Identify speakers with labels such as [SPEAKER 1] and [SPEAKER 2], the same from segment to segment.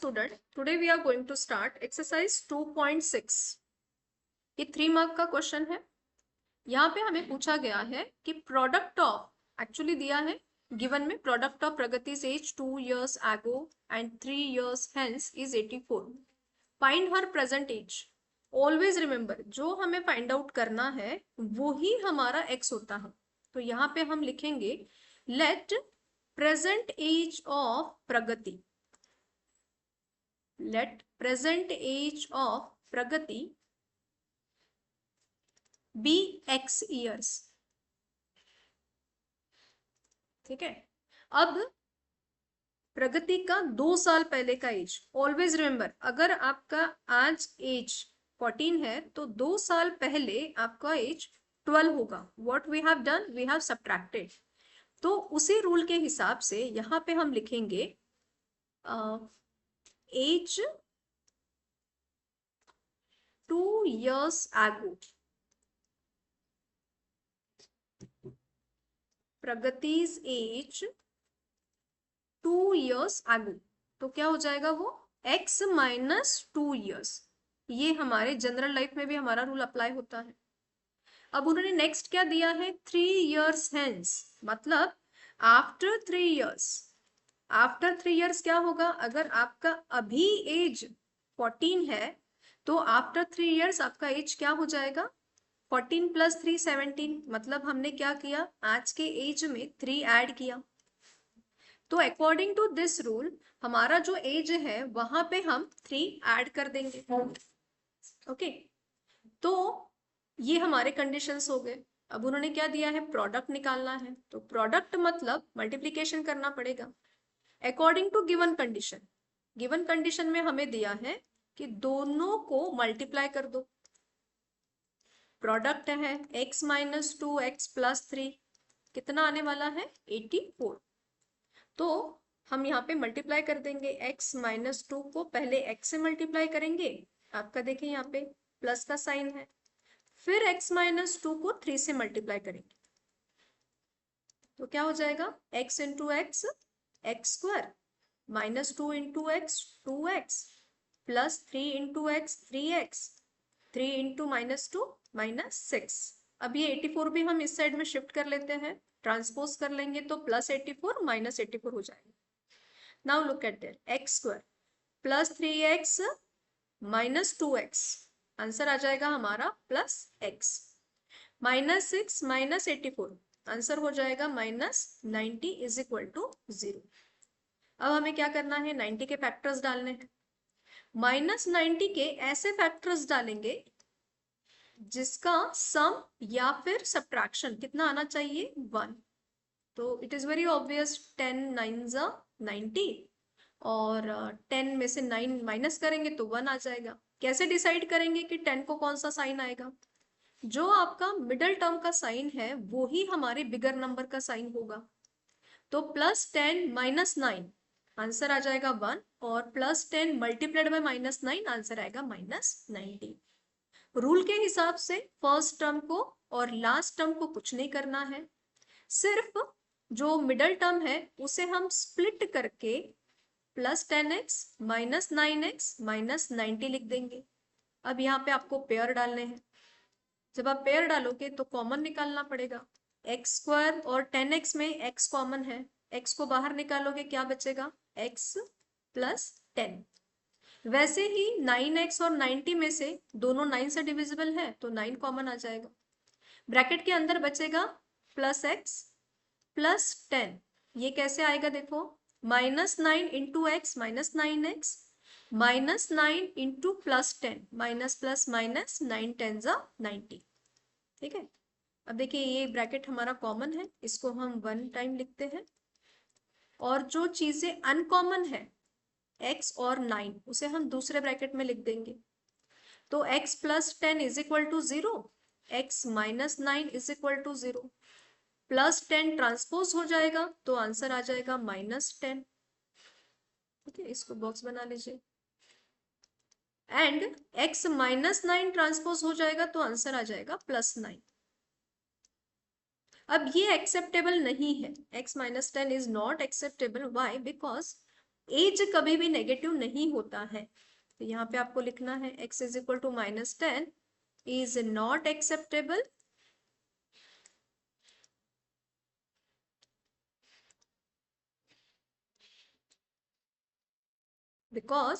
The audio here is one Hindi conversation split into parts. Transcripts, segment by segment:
[SPEAKER 1] student, today we are going to start exercise 2.6. ये 3 मार्क का क्वेश्चन है। यहाँ पे हमें पूछा गया है कि प्रोडक्ट ऑफ एक्चुअली दिया है गिवन में product of प्रगति's age 2 years ago and 3 years hence is 84. Find her present age. Always remember जो हमें फाइंड आउट करना है वो ही हमारा एक्स होता है। तो यहाँ पे हम लिखेंगे let present age of Pragati, let present age of Pragati be x years। ठीक है, अब प्रगति का 2 साल पहले का एज। ऑलवेज रिमेंबर अगर आपका आज एज 14 है तो 2 साल पहले आपका एज 12 होगा। What we have done, we have subtracted. तो उसी रूल के हिसाब से यहाँ पे हम लिखेंगे age 2 years ago, Pragati's age 2 years ago। तो क्या हो जाएगा वो x माइनस 2 years। ये हमारे जनरल लाइफ में भी हमारा रूल अप्लाई होता है। अब उन्होंने नेक्स्ट क्या दिया है 3 years hence, मतलब आफ्टर 3 years। आफ्टर 3 years क्या होगा, अगर आपका अभी एज 14 है तो आफ्टर 3 years आपका एज क्या हो जाएगा 14 प्लस 3 17। मतलब हमने क्या किया, आज के एज में 3 ऐड किया। तो अकॉर्डिंग टू दिस रूल हमारा जो एज है वहां पे हम 3 ऐड कर देंगे। ओके, तो ये हमारे कंडीशंस हो गए। अब उन्होंने क्या दिया है, प्रोडक्ट निकालना है। तो प्रोडक्ट मतलब मल्टीप्लीकेशन करना पड़ेगा according to given condition. Given condition में हमें दिया है कि दोनों को मल्टीप्लाई कर दो। प्रोडक्ट है x माइनस 2 x प्लस 3, कितना आने वाला है 84। तो हम यहाँ पे मल्टीप्लाई कर देंगे x माइनस 2 को पहले x से मल्टीप्लाई करेंगे, आपका देखिए यहाँ पे प्लस का साइन है, फिर x माइनस 2 को 3 से मल्टीप्लाई करेंगे तो क्या हो जाएगा x into x x square minus 2 into x 2x plus 3 into x 3x 3 into minus 2 minus 6। अब ये 84 भी हम इस साइड में शिफ्ट कर लेते हैं, ट्रांसपोज कर लेंगे तो प्लस 84 माइनस 84 हो जाएगा। Now look at that, x square plus 3x minus 2x, answer आ जाएगा हमारा plus x। Minus 6 minus 84, answer हो जाएगा माइनस 90 इज इक्वल टू 0। अब हमें क्या करना है, 90 के फैक्टर्स डालने हैं। माइनस 90 के ऐसे फैक्टर्स डालेंगे जिसका सम या फिर सब्ट्रैक्शन कितना आना चाहिए 1। तो इट इज वेरी ऑब्वियस 10 9 90 और 10 में से 9 माइनस करेंगे तो 1 आ जाएगा। कैसे डिसाइड करेंगे कि 10 को कौन सा साइन आएगा, जो आपका मिडल टर्म का साइन है वो ही हमारे बिगर नंबर का साइन होगा। तो प्लस 10 माइनस 9 आंसर आ जाएगा 1 और plus 10 multiplied by minus 9 answer आएगा माइनस 90। रूल के हिसाब से फर्स्ट टर्म को और लास्ट टर्म को कुछ नहीं करना है, सिर्फ जो मिडल टर्म है उसे हम स्प्लिट करके plus 10x minus 9x minus 90 लिख देंगे। अब यहाँ पे आपको पेयर डालने हैं। जब आप पेयर डालोगे तो कॉमन निकालना पड़ेगा। एक्स स्क्वायर और 10x में x कॉमन है, x को बाहर निकालोगे क्या बचेगा x प्लस 10। वैसे ही 9x और 90 में से दोनों 9 से डिविजिबल है तो 9 कॉमन आ जाएगा। ब्रैकेट के अंदर बचेगा प्लस x प्लस 10। ये कैसे आएगा देखो, minus 9 into x minus 9x minus 9 into plus 10 minus plus minus 9 10 90। ठीक है, अब देखिए ये ब्रैकेट हमारा कॉमन है, इसको हम 1 टाइम लिखते हैं और जो चीजें अनकॉमन है x और 9 उसे हम दूसरे ब्रैकेट में लिख देंगे। तो x plus 10 is equal to 0, x minus 9 is equal to 0, plus 10 transpose हो जाएगा तो आंसर आ जाएगा माइनस 10। ठीक है, इसको बॉक्स बना लीजिए एंड x माइनस 9 ट्रांसपोज हो जाएगा तो आंसर आ जाएगा प्लस 9। अब ये एक्सेप्टेबल नहीं है, x minus 10 is not acceptable. Why, because age कभी भी नेगेटिव नहीं होता है। तो यहाँ पे आपको लिखना है x is equal to -10 is not acceptable because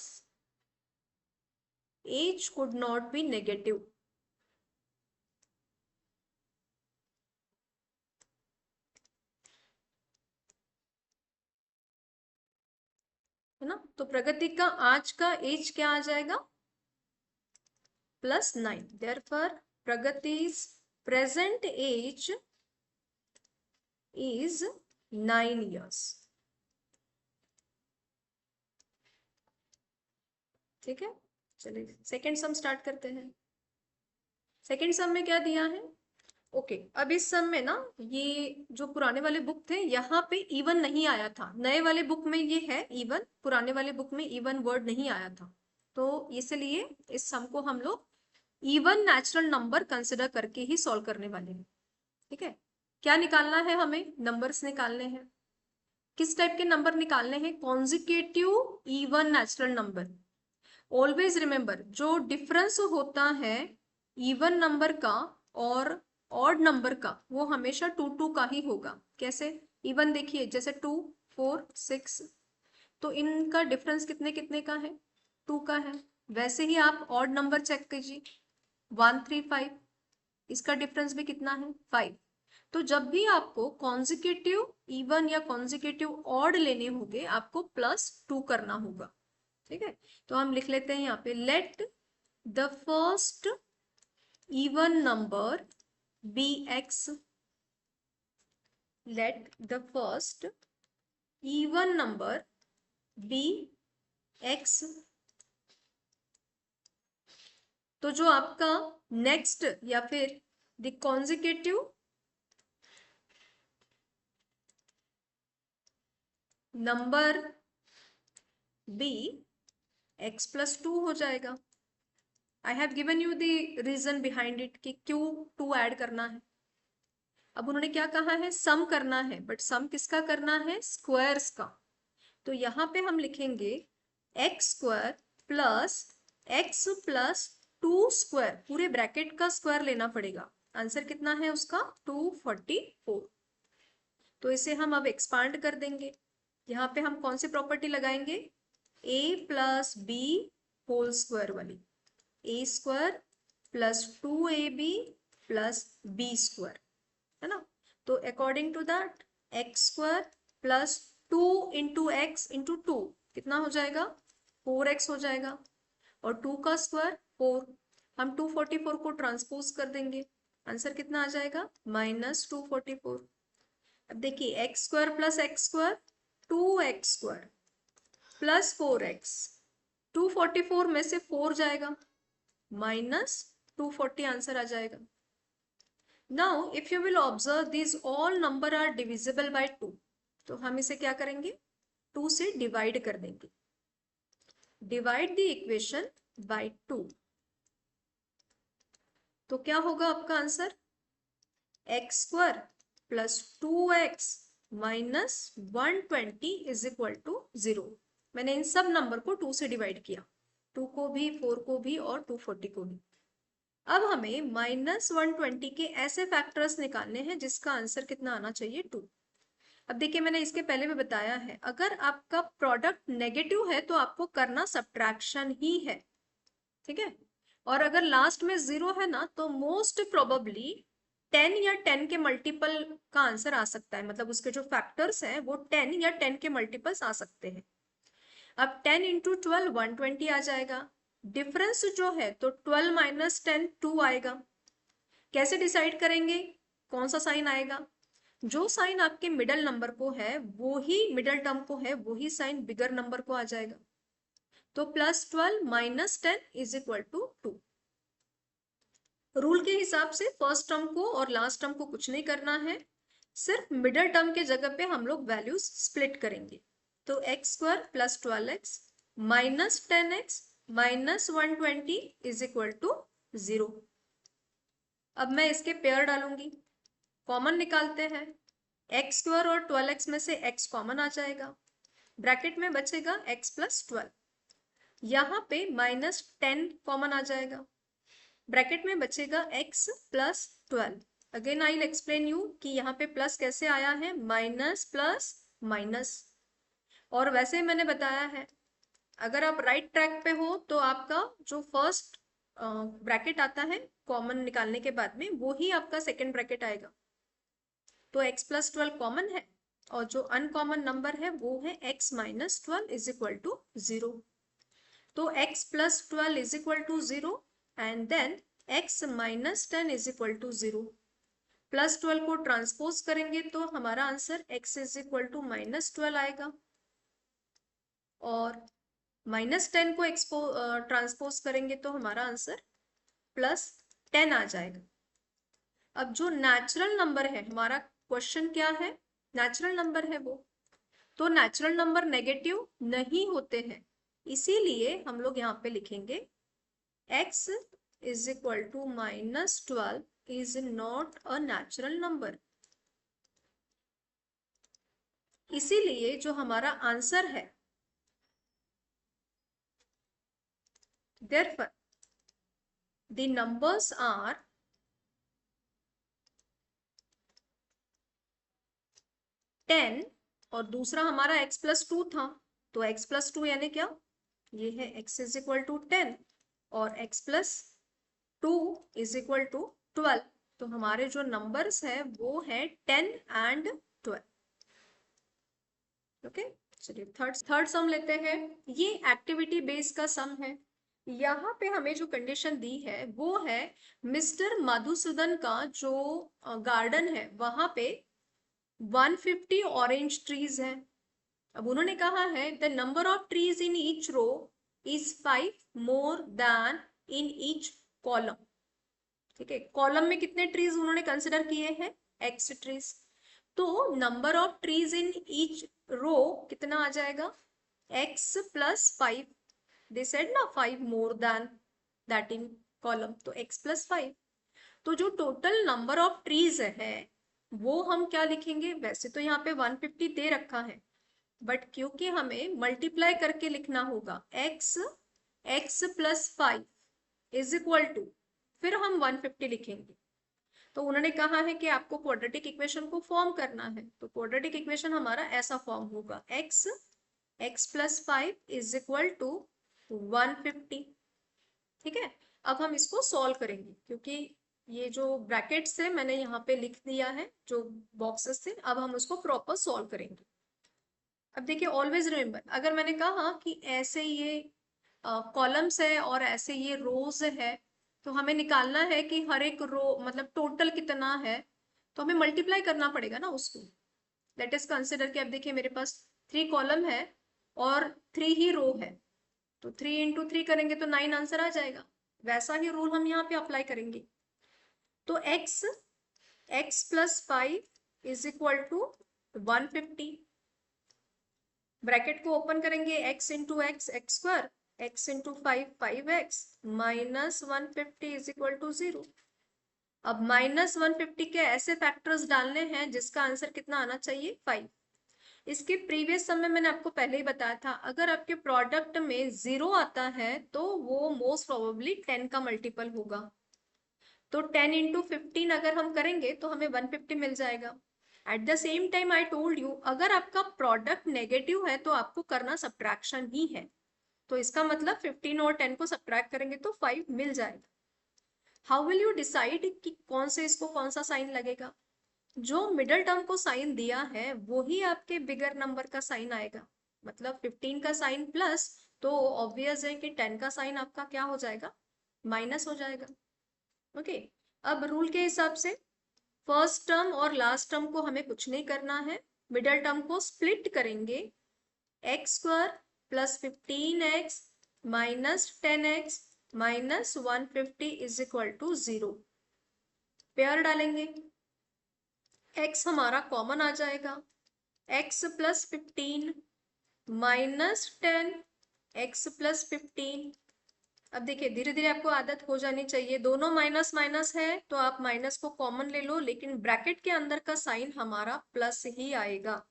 [SPEAKER 1] age could not be negative। है ना, तो प्रगति का आज का एज क्या आ जाएगा +9। Therefore Pragati's present age is 9 years। ठीक है, चलिए सेकेंड सम स्टार्ट करते हैं। सेकेंड सम में क्या दिया है, ओके अब इस सम में ना ये जो पुराने वाले बुक थे यहाँ पे इवन नहीं आया था, नए वाले बुक में ये है इवन, पुराने वाले बुक में इवन वर्ड नहीं आया था, तो इसलिए इस सम को हम लोग इवन नेचुरल नंबर कंसिडर करके ही सॉल्व करने वाले हैं। ठीक है, क्या निकालना है, हमें नंबर्स निकालने हैं। किस टाइप के नंबर निकालने हैं, consecutive even natural number. Always remember जो डिफरेंस होता है इवन नंबर का और ऑड नंबर का वो हमेशा 2 का ही होगा। कैसे, इवन देखिए जैसे 2 4 6 तो इनका डिफरेंस कितने कितने का है 2 का है। वैसे ही आप ऑड नंबर चेक कीजिए 1 3 5 इसका डिफरेंस भी कितना है 5। तो जब भी आपको कॉन्जिक्यूटिव इवन या कॉन्जिक्यूटिव ऑड लेने होंगे आपको +2 करना होगा। ठीक है, तो हम लिख लेते हैं यहाँ पे let the first even number be x। Let the first even number be x। तो जो आपका नेक्स्ट या फिर the consecutive number B x+2 हो जाएगा। I have given you the reason behind it कि क्यों 2 ऐड करना है। अब उन्होंने क्या कहा है, सम करना है, बट सम किसका करना है, स्क्वायर्स का। तो यहाँ पे हम लिखेंगे x² plus x plus 2 square, पूरे ब्रैकेट का स्क्वायर लेना पड़ेगा। आंसर कितना है उसका 244। तो इसे हम अब एक्सपांड कर देंगे। यहाँ पे हम कौन सी प्रॉपर्टी लगाएंगे, a plus b whole square वाली, a² plus 2ab plus b², है ना। तो according to that x² plus 2 into x into 2 कितना हो जाएगा 4x हो जाएगा, और 2 का स्क्वायर 4। हम 244 को ट्रांसपोज कर देंगे, आंसर कितना आ जाएगा -244। अब देखिए x² plus x² 2x² plus 4x, 244 में से 4 जाएगा -240 आंसर आ जाएगा। Now if you will observe these all number are divisible by 2, तो हम इसे क्या करेंगे 2 से डिवाइड कर देंगे। डिवाइड द इक्वेशन बाय 2, तो क्या होगा आपका answer x² plus 2x minus 120 is equal to 0। मैंने इन सब नंबर को 2 से डिवाइड किया, 2 को भी 4 को भी और 240 को भी। अब हमें -120 के ऐसे फैक्टर्स निकालने हैं जिसका आंसर कितना आना चाहिए 2। अब देखिए मैंने इसके पहले भी बताया है, अगर आपका प्रोडक्ट नेगेटिव है तो आपको करना सब्ट्रैक्शन ही है। ठीक है, और अगर लास्ट में 0 है ना तो मोस्ट प्रोबेबली 10 या 10 के मल्टीपल का आंसर आ सकता है, मतलब उसके जो फैक्टर्स हैं वो 10 या 10 के मल्टीपल्स आ सकते हैं। अब 10 इंटू 12 120 आ जाएगा। डिफरेंस जो है तो 12 माइनस 10 2 आएगा। कैसे डिसाइड करेंगे कौन सा साइन आएगा, जो साइन आपके मिडल नंबर को है वो ही मिडल टर्म को है वही साइन बिगर नंबर को आ जाएगा। तो +12 minus 10 is equal to 2। Rule के हिसाब से फर्स्ट टर्म को और लास्ट टर्म को कुछ नहीं करना है, सिर्फ मिडल टर्म के जगह पे हम लोग वैल्यूज स्प्लिट करेंगे। तो x² plus 12x minus 10x minus 120 is equal to 0। अब मैं इसके पेयर डालूंगी, कॉमन निकालते हैं। x² और 12x में से x कॉमन आ जाएगा, ब्रैकेट में बचेगा x+12, यहाँ पे -10 कॉमन आ जाएगा, ब्रैकेट में बचेगा x+12। Again I will explain you कि यहाँ पे प्लस कैसे आया है, माइनस प्लस माइनस। और वैसे मैंने बताया है अगर आप राइट ट्रैक पे हो तो आपका जो फर्स्ट ब्रैकेट आता है कॉमन निकालने के बाद में, वो ही आपका सेकेंड ब्रैकेट आएगा। तो x+12 कॉमन है और जो अनकॉमन नंबर है वो है x-12 इज इक्वल टू 0। तो x+12 is equal to 0 and then x-10 is equal to 0। +12 को ट्रांसपोज करेंगे तो हमारा answer x is equal to -12 आएगा, और -10 को ट्रांसपोज करेंगे तो हमारा आंसर +10 आ जाएगा। अब जो नेचुरल नंबर है, हमारा क्वेश्चन क्या है, नेचुरल नंबर है वो, तो नेचुरल नंबर नेगेटिव नहीं होते हैं, इसीलिए हम लोग यहाँ पे लिखेंगे x is equal to -12 is not a natural number. इसीलिए जो हमारा आंसर है, therefore the numbers are 10 और दूसरा हमारा x+2 था, तो x+2 यानी क्या, ये है x इज इक्वल टू 10 और x+2 इज इक्वल टू 12। तो हमारे जो नंबर्स है वो है 10 एंड 12। ओके, चलिए थर्ड सम लेते हैं। ये एक्टिविटी बेस का सम है। यहाँ पे हमें जो कंडीशन दी है वो है मिस्टर मधुसूदन का जो गार्डन है वहां पे 150 ऑरेंज ट्रीज है। अब उन्होंने कहा है the number of trees in each row is 5 more than in each column. ठीक है, कॉलम में कितने ट्रीज उन्होंने कंसिडर किए हैं, x ट्रीज। तो number of trees in each row कितना आ जाएगा, x+5। दे सेड ना 5 more than that in column, तो x+5। तो जो टोटल नंबर ऑफ ट्रीज है वो हम क्या लिखेंगे, वैसे तो यहाँ पे 150 दे रखा है, बट क्योंकि हमें मल्टीप्लाई करके लिखना होगा x+5 इज इक्वल टू, फिर हम 150 लिखेंगे। तो उन्होंने कहा है कि आपको क्वाड्रेटिक इक्वेशन को फॉर्म करना है, तो क्वाड्रेटिक इक्वेशन हमारा ऐसा फॉर्म होगा x+5 इज इक्वल टू 150। ठीक है, अब हम इसको सॉल्व करेंगे, क्योंकि ये जो ब्रैकेट्स है मैंने यहाँ पे लिख दिया है जो बॉक्सेस थे, अब हम उसको प्रॉपर सॉल्व करेंगे। अब देखिए ऑलवेज रिमेम्बर, अगर मैंने कहा कि ऐसे ये कॉलम्स है और ऐसे ये रोज है, तो हमें निकालना है कि हर एक रो मतलब टोटल कितना है, तो हमें मल्टीप्लाई करना पड़ेगा ना उसको। लेट अस कंसिडर कि अब देखिए मेरे पास 3 कॉलम है और 3 ही रो है, तो 3 इंटू 3 करेंगे तो 9 आंसर आ जाएगा। वैसा ही रूल हम यहाँ पे अप्लाई करेंगे। तो x+5 is equal to 150, bracket को ओपन करेंगे, x into x x square, x into 5 5x minus 150 is equal to 0। अब -150 के ऐसे फैक्टर्स डालने हैं जिसका आंसर कितना आना चाहिए, 5। इसके प्रीवियस सम में मैंने आपको पहले ही बताया था, अगर आपके प्रोडक्ट में 0 आता है तो वो मोस्ट प्रोबेबली 10 का मल्टीपल होगा। तो 10 इंटू 15 अगर हम करेंगे तो हमें 150 मिल जाएगा। At the same time I told you, अगर आपका प्रोडक्ट नेगेटिव है तो आपको करना सब्ट्रैक्शन ही है, तो इसका मतलब 15 और 10 को सब्ट्रैक्ट करेंगे तो 5 मिल जाएगा। हाउ विल यू डिसाइड कि कौन से इसको कौन सा साइन लगेगा, जो मिडल टर्म को साइन दिया है वो ही आपके बिगर नंबर का साइन आएगा। मतलब 15 का साइन प्लस, तो ऑब्वियस है कि 10 का साइन आपका क्या हो जाएगा, माइनस हो जाएगा। ओके, अब रूल के हिसाब से फर्स्ट टर्म और लास्ट टर्म को हमें कुछ नहीं करना है, मिडल टर्म को स्प्लिट करेंगे, x² plus 15x minus 10x minus 150 is equal to 0। Pair डालेंगे, x हमारा कॉमन आ जाएगा, x plus 15 minus 10 x plus 15। अब देखिए धीरे धीरे आपको आदत हो जानी चाहिए, दोनों माइनस माइनस है तो आप माइनस को कॉमन ले लो, लेकिन ब्रैकेट के अंदर का साइन हमारा प्लस ही आएगा।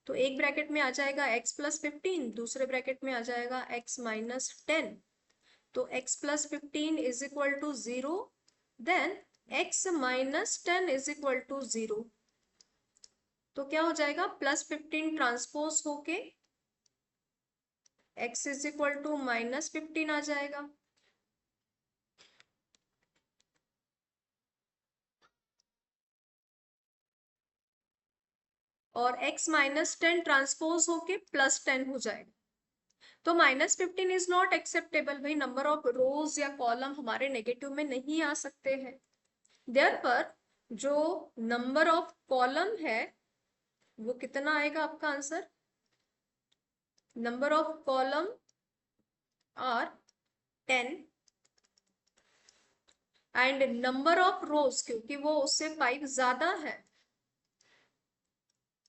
[SPEAKER 1] तो एक ब्रैकेट में आ जाएगा x प्लस 15, दूसरे ब्रैकेट में आ जाएगा x माइनस 10। तो x plus 15 is equal to 0, then x minus 10 is equal to 0। तो क्या हो जाएगा, प्लस 15 ट्रांसपोज होके x is equal to minus 15 आ जाएगा। और x माइनस 10 ट्रांसपोज होके प्लस 10 हो जाएगा। तो माइनस 15 इज नॉट एक्सेप्टेबल। भाई नंबर ऑफ रोज या कॉलम हमारे नेगेटिव में नहीं आ सकते हैं। देयरफॉर जो नंबर ऑफ कॉलम है वो कितना आएगा आपका answer, number of column are 10 and number of rows, क्योंकि वो उससे 5 ज्यादा है,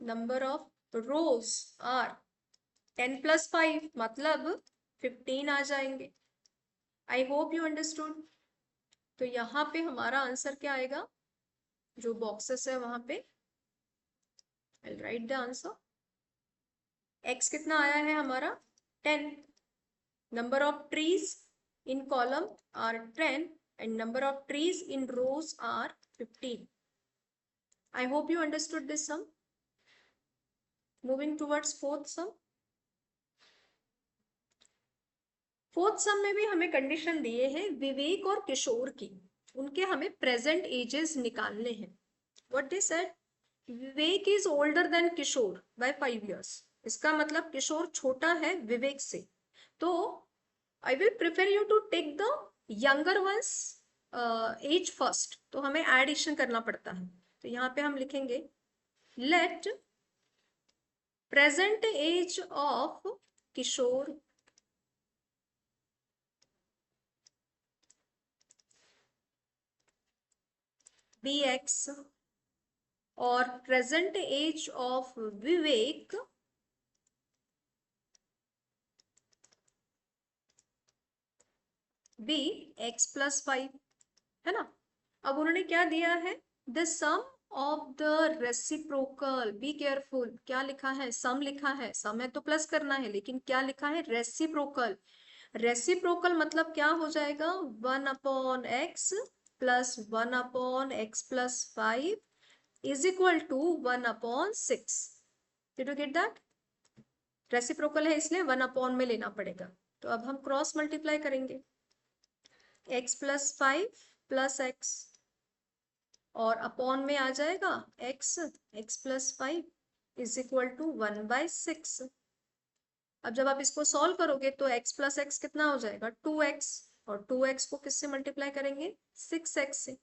[SPEAKER 1] number of rows are 10 plus 5 मतलब 15 आ जाएंगे। I hope you understood. तो यहाँ पे हमारा आंसर क्या आएगा, जो बॉक्सेस है वहां पे I write the answer. x कितना आया है हमारा 10, number of trees in column are 10 and number of trees in rows are 15. I hope you understood this sum. Moving towards fourth sum. Fourth सम में भी हमें कंडीशन दिए हैं विवेक और किशोर की, उनके हमें प्रेजेंट एजेस निकालने हैं। What they said, Vivek is older than Kishore by 5 years। इसका मतलब किशोर छोटा है विवेक से। तो I will prefer you to take the younger ones age first. तो हमें एडिशन करना पड़ता है। तो यहाँ पे हम लिखेंगे let present age of Kishore be x और present age of Vivek be x plus 5, है ना। अब उन्होंने क्या दिया है, the sum of the reciprocal, be careful, क्या लिखा है, सम लिखा है, सम है तो प्लस करना है, लेकिन क्या लिखा है, रेसिप्रोकल। रेसिप्रोकल मतलब क्या हो जाएगा, 1 upon x plus 1 upon x plus 5 is equal to 1 upon 6। Did you get that. Reciprocal है इसलिए 1 अपॉन में लेना पड़ेगा। तो अब हम क्रॉस मल्टीप्लाई करेंगे, x प्लस 5 प्लस एक्स और अपॉन में आ जाएगा x plus 5 is equal to 1/6। अब जब आप इसको सॉल्व करोगे तो x प्लस एक्स कितना हो जाएगा 2x, और 2x को किससे मल्टीप्लाई करेंगे 6x से।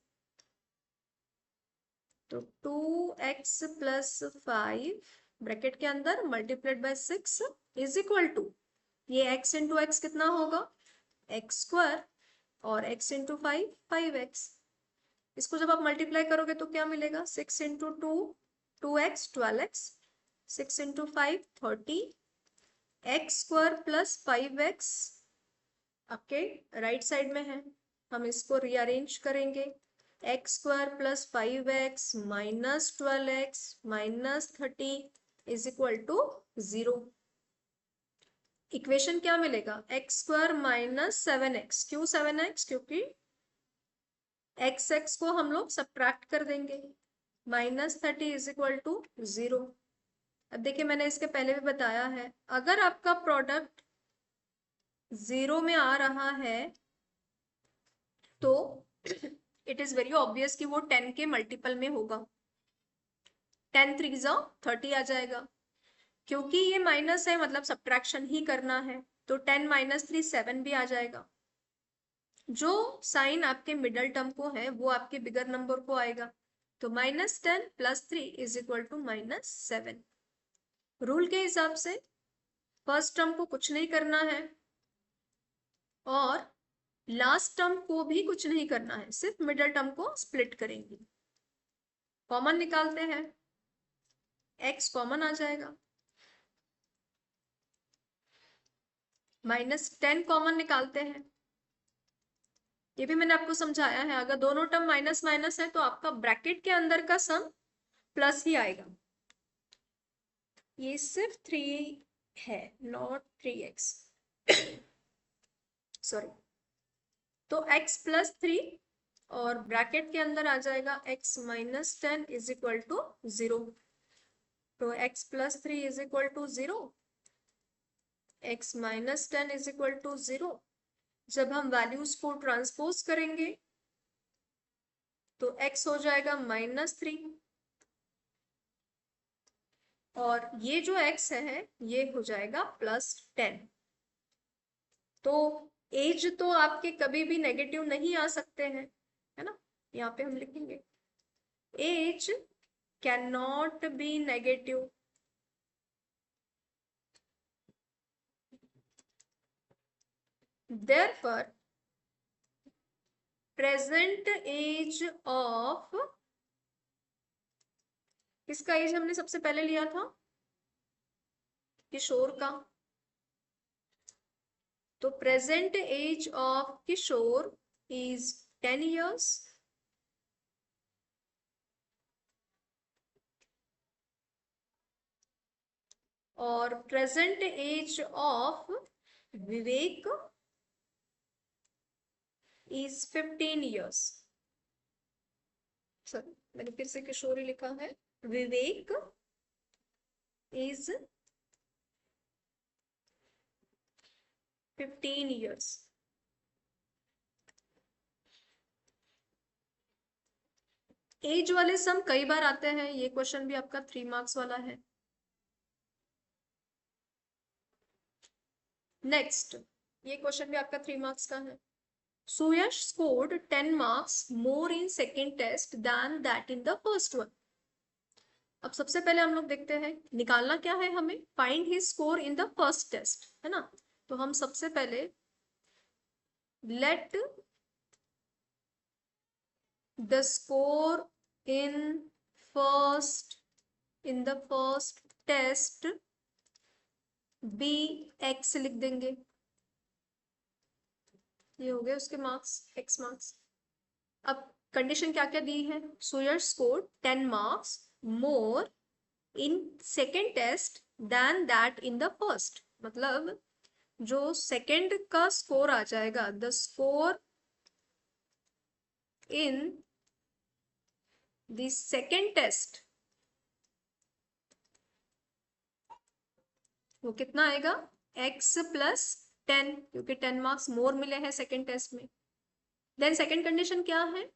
[SPEAKER 1] तो 2x प्लस 5 ब्रैकेट के अंदर multiplied by 6 is equal to, ये x इंटू एक्स कितना होगा एक्स स्क्वायर और x इंटू 5 5x। इसको जब आप मल्टीप्लाई करोगे तो क्या मिलेगा, 6 into 2 2x 12x, 6 into 5 30, x square plus 5x आपके राइट साइड में है। हम इसको रीअरेंज करेंगे, x square plus 5x minus 12x minus 30 is equal to 0। Equation क्या मिलेगा, एक्स स्क्वायर माइनस 7x। क्यों 7x, क्योंकि x को हम लोग सब्ट्रैक्ट कर देंगे, माइनस 30 इज इक्वल टू 0। अब देखिए मैंने इसके पहले भी बताया है, अगर आपका प्रोडक्ट 0 में आ रहा है तो इट इज वेरी ऑब्वियस कि वो 10 के मल्टीपल में होगा। 10 3 30 आ जाएगा, क्योंकि ये माइनस है मतलब सब्ट्रैक्शन ही करना है। तो 10 माइनस 3 7 भी आ जाएगा। जो साइन आपके मिडल टर्म को है वो आपके बिगर नंबर को आएगा। तो -10 + 3 इज इक्वल टू -7। रूल के हिसाब से फर्स्ट टर्म को कुछ नहीं करना है और लास्ट टर्म को भी कुछ नहीं करना है, सिर्फ मिडल टर्म को स्प्लिट करेंगे। कॉमन निकालते हैं, x कॉमन आ जाएगा, -10 कॉमन निकालते हैं। ये भी मैंने आपको समझाया है, अगर दोनों टर्म माइनस माइनस है तो आपका ब्रैकेट के अंदर का सम प्लस ही आएगा। ये सिर्फ 3 है, नॉट 3x। सॉरी। तो x प्लस 3 और ब्रैकेट के अंदर आ जाएगा x minus 10 is equal to 0। तो x plus 3 is equal to 0, x minus 10 is equal to 0। जब हम वैल्यूज को ट्रांसपोज करेंगे तो x हो जाएगा -3 और ये जो x है ये हो जाएगा +10। तो एज तो आपके कभी भी नेगेटिव नहीं आ सकते हैं, है ना। यहाँ पे हम लिखेंगे age can not be negative. Therefore, present age of, किसका एज हमने सबसे पहले लिया था? किशोर का। तो present age of Kishore is 10 years और present age of Vivek is 15 years। Sorry, मैंने फिर से किशोर ही लिखा है। विवेक इज 15 years। एज वाले सम कई बार आते हैं, ये क्वेश्चन भी आपका 3 marks वाला है। नेक्स्ट, ये क्वेश्चन भी आपका 3 marks का है। सुयश scored 10 marks more in second test than that in the first one। अब सबसे पहले हम लोग देखते हैं निकालना क्या है हमें, find his score in the first test, है ना। तो हम सबसे पहले let the score in the first test be x लिख देंगे। ये हो गए उसके मार्क्स, एक्स मार्क्स। अब कंडीशन क्या क्या दी है, Suyash score 10 marks more in second test than that in the first। मतलब जो सेकेंड का स्कोर आ जाएगा, the score in the second test, वो कितना आएगा, x प्लस 10, क्योंकि 10 marks मोर मिले हैं सेकेंड टेस्ट में। देन सेकेंड कंडीशन क्या है,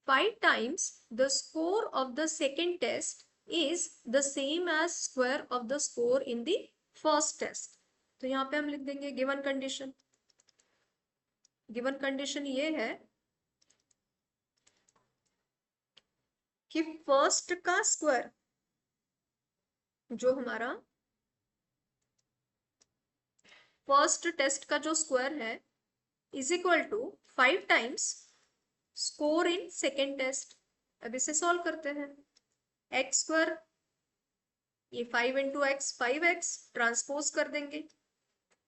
[SPEAKER 1] 5 times the score of the second test is the same as square of the score in the first test। तो यहाँ पे हम लिख देंगे गिवन कंडीशन। गिवन कंडीशन ये है कि फर्स्ट का स्क्वायर, जो हमारा फर्स्ट टेस्ट का जो स्क्वायर है, is equal to 5 times score in second test. अब इसे सॉल्व करते हैं। एक्स स्क्वायर, ये 5 इंटू एक्स 5x ट्रांसपोज कर देंगे,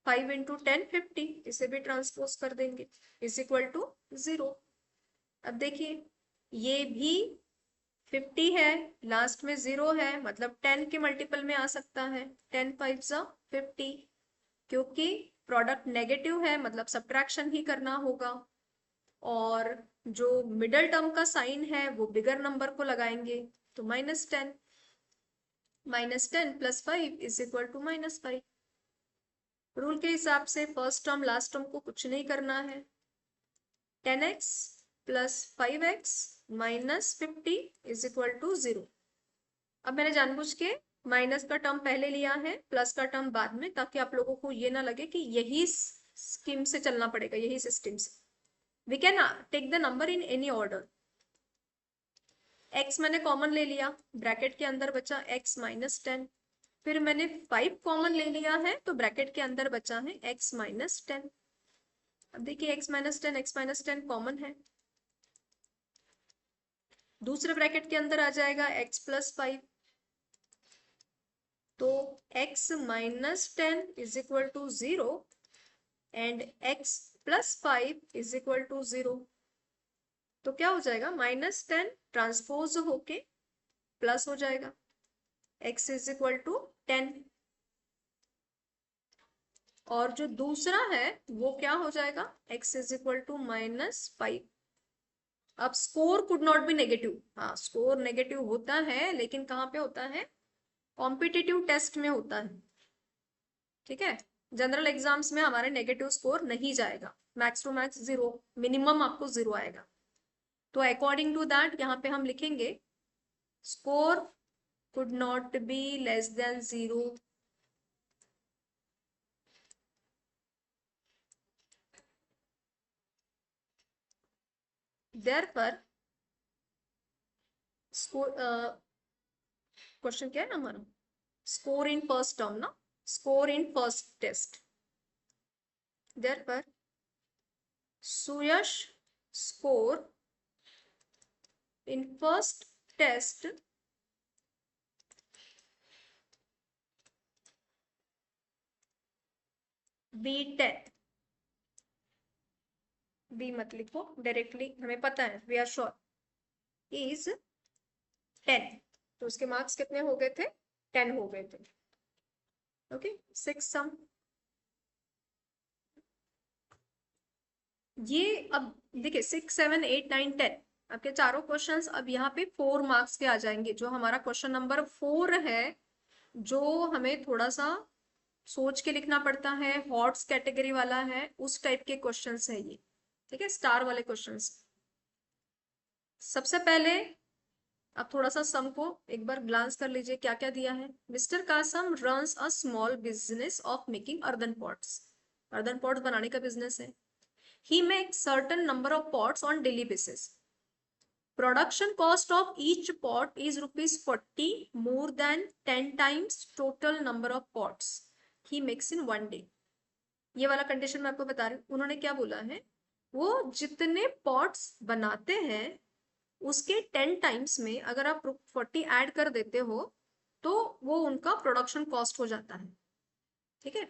[SPEAKER 1] 5 इंटू 10 50, इसे भी ट्रांसपोज कर देंगे, इज इक्वल टू 0। अब देखिए ये भी 50 है, लास्ट में 0 है, मतलब 10 के मल्टीपल में आ सकता है, 10 5 जा 50। क्योंकि प्रोडक्ट नेगेटिव है मतलब सब्ट्रैक्शन ही करना होगा, और जो मिडल टर्म का साइन है वो बिगर नंबर को लगाएंगे, तो -10 plus 5 is equal to -5। Rule के हिसाब से फर्स्ट टर्म लास्ट टर्म को कुछ नहीं करना है। 10x plus 5x minus 50 is equal to 0। अब मैंने जानबूझ के माइनस का टर्म पहले लिया है, प्लस का टर्म बाद में, ताकि आप लोगों को ये ना लगे कि यही स्कीम से चलना पड़ेगा, यही सिस्टम से। We can take the number in any order. x मैंने कॉमन ले लिया, ब्रैकेट के अंदर बचा x माइनस 10। फिर मैंने 5 कॉमन ले लिया है, तो ब्रैकेट के अंदर बचा है x माइनस 10। अब देखिए x माइनस 10 कॉमन है, दूसरे ब्रैकेट के अंदर आ जाएगा x प्लस 5। तो x minus 10 is equal to 0 and x plus 5 is equal to 0। तो क्या हो जाएगा, -10 ट्रांसपोज होके प्लस हो जाएगा, x इज इक्वल टू 10, और जो दूसरा है वो क्या हो जाएगा, x इज इक्वल टू -5। अब score could not be negative, हाँ स्कोर नेगेटिव होता है लेकिन कहाँ पे होता है, कॉम्पिटिटिव टेस्ट में होता है, ठीक है। जनरल एग्जाम्स में हमारे नेगेटिव स्कोर नहीं जाएगा, मैक्स टू मैक्स 0, मिनिमम आपको 0 आएगा। तो अकॉर्डिंग टू दैट यहाँ पे हम लिखेंगे score could not be less than 0, therefore score, question क्या है ना हमारा, स्कोर इन फर्स्ट टर्म ना, score in first test, therefore Suyash score in first test B10, B मत लिखो डायरेक्टली, हमें पता है, वी आर श्योर, इज 10। तो उसके मार्क्स कितने हो गए थे, 10 हो गए थे। ओके, 6 सम। ये अब देखिए 6, 7, 8, 9, 10 आपके चारों क्वेश्चंस अब यहाँ पे 4 मार्क्स के आ जाएंगे। जो हमारा क्वेश्चन नंबर 4 है, जो हमें थोड़ा सा सोच के लिखना पड़ता है, हॉट्स कैटेगरी वाला है, उस टाइप के क्वेश्चंस है ये, ठीक है, स्टार वाले क्वेश्चंस। सबसे पहले अब थोड़ा सा सम को एक बार ग्लांस कर लीजिए, क्या क्या दिया है। Mister Kasam runs a small business of making earthen pots, earthen pots बनाने का बिजनेस है। He makes certain number of pots on daily basis, production cost of each pot is ₹40, more than 10 times total number of pots he makes in 1 day. ये वाला कंडीशन मैं आपको बता रही हूँ, उन्होंने क्या बोला है, वो जितने पॉट्स बनाते हैं उसके 10 टाइम्स में अगर आप 40 ऐड कर देते हो तो वो उनका प्रोडक्शन कॉस्ट हो जाता है, ठीक है।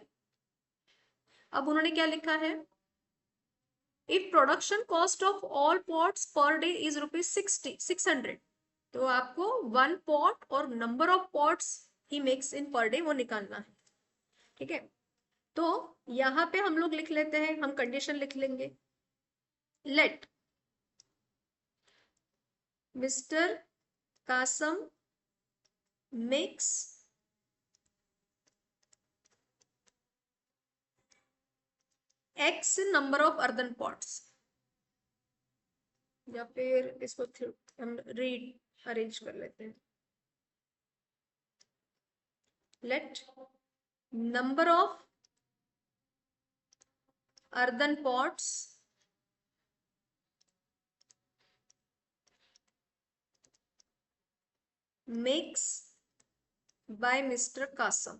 [SPEAKER 1] अब उन्होंने क्या लिखा है, if production cost of all pots per day is ₹600, तो आपको 1 पॉट और number of pots he makes in per day वो निकालना है, ठीक है। तो यहाँ पे हम लोग लिख लेते हैं, हम कंडीशन लिख लेंगे, let mister Kasam makes X number of earthen pots, या फिर इसको हम रीड अरेंज कर लेते हैं, let number of earthen pots makes by mister Kasam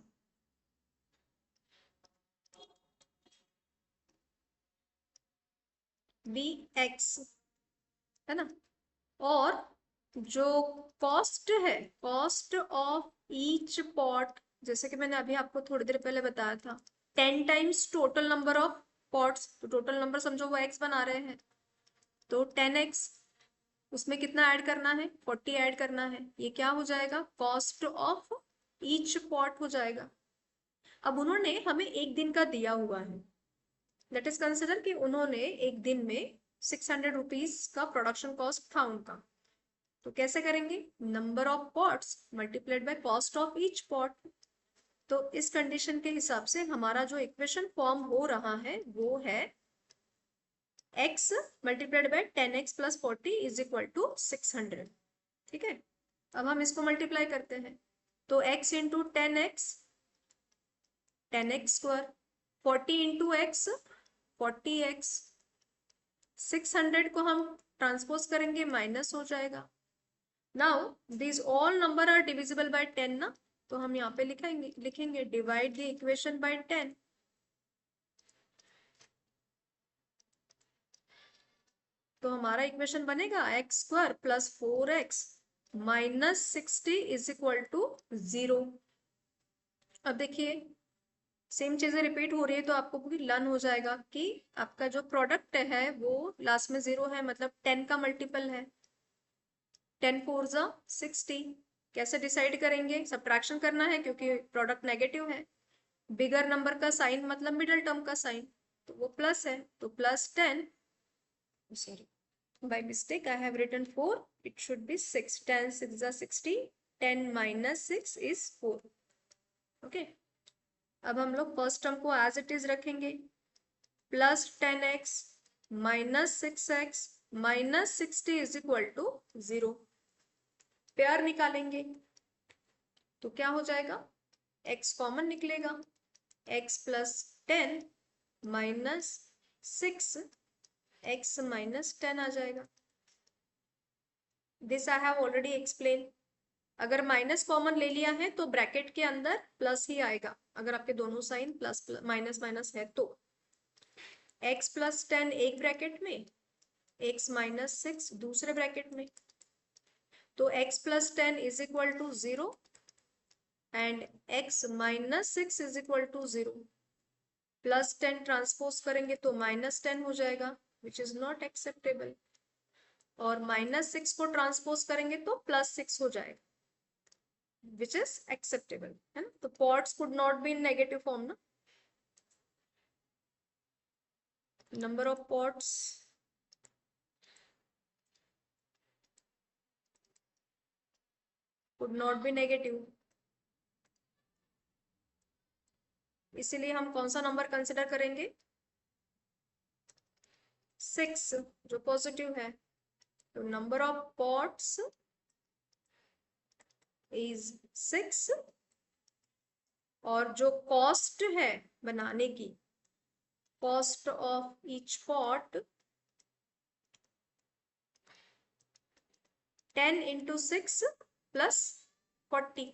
[SPEAKER 1] be x, है ना। और जो कॉस्ट है, कॉस्ट ऑफ ईच पॉट, जैसे कि मैंने अभी आपको थोड़ी देर पहले बताया था, 10 times total number of pots, तो टोटल नंबर समझो वो x बना रहे हैं, तो 10x, उसमें कितना ऐड करना है, 40 ऐड करना है, ये क्या हो जाएगा, कॉस्ट ऑफ ईच पॉट हो जाएगा। अब उन्होंने हमें एक दिन का दिया हुआ है, लेट इज कंसिडर कि उन्होंने एक दिन में 600 रुपीज का प्रोडक्शन कॉस्ट था उनका, तो कैसे करेंगे, number of pots multiplied by cost of each pot. तो इस कंडीशन के हिसाब से हमारा जो इक्वेशन फॉर्म हो रहा है वो है x multiplied by 10x plus 40 is equal to 600, ठीक है। अब हम इसको मल्टीप्लाई करते हैं, तो x into 10x, 10x square, 40 into x, 40x, 600 को हम ट्रांसपोज करेंगे, माइनस हो जाएगा। Now this all number are divisible by 10 ना, तो हम यहाँ पे लिखेंगे डिवाइड द इक्वेशन बाय 10, तो हमारा इक्वेशन बनेगा x square plus 4x minus 60 is equal to 0। अब देखिए सेम चीजें रिपीट हो रही है, तो आपको भी लर्न हो जाएगा कि आपका जो प्रोडक्ट है वो लास्ट में 0 है, मतलब 10 का मल्टीपल है, 10 4 जा 60, कैसे डिसाइड करेंगे? सब्ट्रैक्शन करना है क्योंकि प्रोडक्ट नेगेटिव है। बिगर नंबर का साइन मतलब मिडिल टर्म का साइन, तो वो प्लस है, तो +10, sorry by mistake I have written 4, it should be 6, 10 6 is 60, 10 minus 6 is 4. Okay, अब हम लोग फर्स्ट टर्म को एज इट इज रखेंगे, +10x -6x -60 is equal to 0। Pair निकालेंगे तो क्या हो जाएगा? x कॉमन निकलेगा, x +10 -6 x -10 आ जाएगा। This I have already explain. अगर माइनस कॉमन ले लिया है तो ब्रैकेट के अंदर प्लस ही आएगा, अगर आपके दोनों साइन प्लस माइनस माइनस है तो। x +10 एक ब्रैकेट में, x -6 दूसरे ब्रैकेट में, तो x +10 is equal to 0 and x -6 is equal to 0। +10 transpose करेंगे तो -10 हो जाएगा, विच इज नॉट एक्सेप्टेबल, और -6 को ट्रांसपोज करेंगे तो +6 हो जाएगा, which is acceptable, है ना? तो pods could not be in negative form ना, number of pods could not be negative, इसीलिए हम कौन सा नंबर कंसिडर करेंगे? 6 जो पॉजिटिव है, तो नंबर ऑफ pods is 6, और जो कॉस्ट है बनाने की, cost of each pot 10 into 6 plus 40,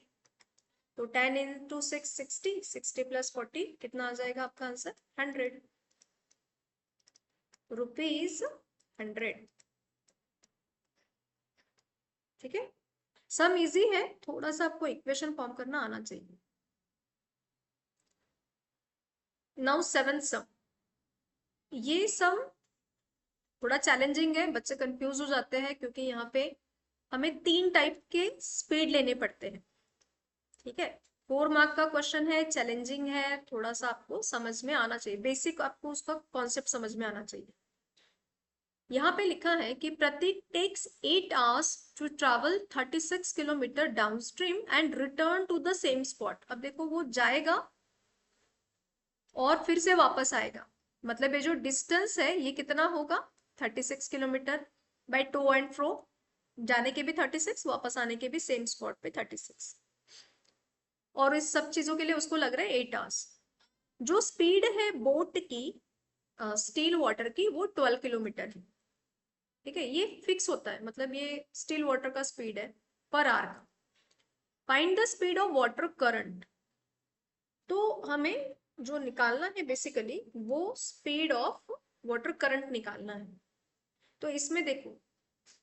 [SPEAKER 1] तो 10 into 6 60, 60 plus 40 कितना आ जाएगा आपका आंसर? 100 रुपीज 100। ठीक है, सम इजी है, थोड़ा सा आपको इक्वेशन फॉर्म करना आना चाहिए। नाउ 7th सम, ये सम थोड़ा चैलेंजिंग है, बच्चे कंफ्यूज हो जाते हैं क्योंकि यहाँ पे हमें 3 टाइप के स्पीड लेने पड़ते हैं। ठीक है, 4 मार्क का क्वेश्चन है, चैलेंजिंग है, थोड़ा सा आपको समझ में आना चाहिए, बेसिक आपको उसका कॉन्सेप्ट समझ में आना चाहिए। यहाँ पे लिखा है कि Prateek takes 8 hours to travel 36 kilometre downstream and return to the same spot. अब देखो वो जाएगा और फिर से वापस आएगा, मतलब ये जो डिस्टेंस है ये कितना होगा? 36 kilometre by two and fro, जाने के भी 36, वापस आने के भी सेम स्पॉट पे 36, और इस सब चीजों के लिए उसको लग रहा है 8 hours। जो स्पीड है बोट की, स्टील वाटर की, वो 12 किलोमीटर है। ठीक है, ये फिक्स होता है, मतलब ये स्टील वाटर का स्पीड है पर आवर का। Find the speed of water current, तो हमें जो निकालना है बेसिकली वो स्पीड ऑफ वाटर करंट निकालना है। तो इसमें देखो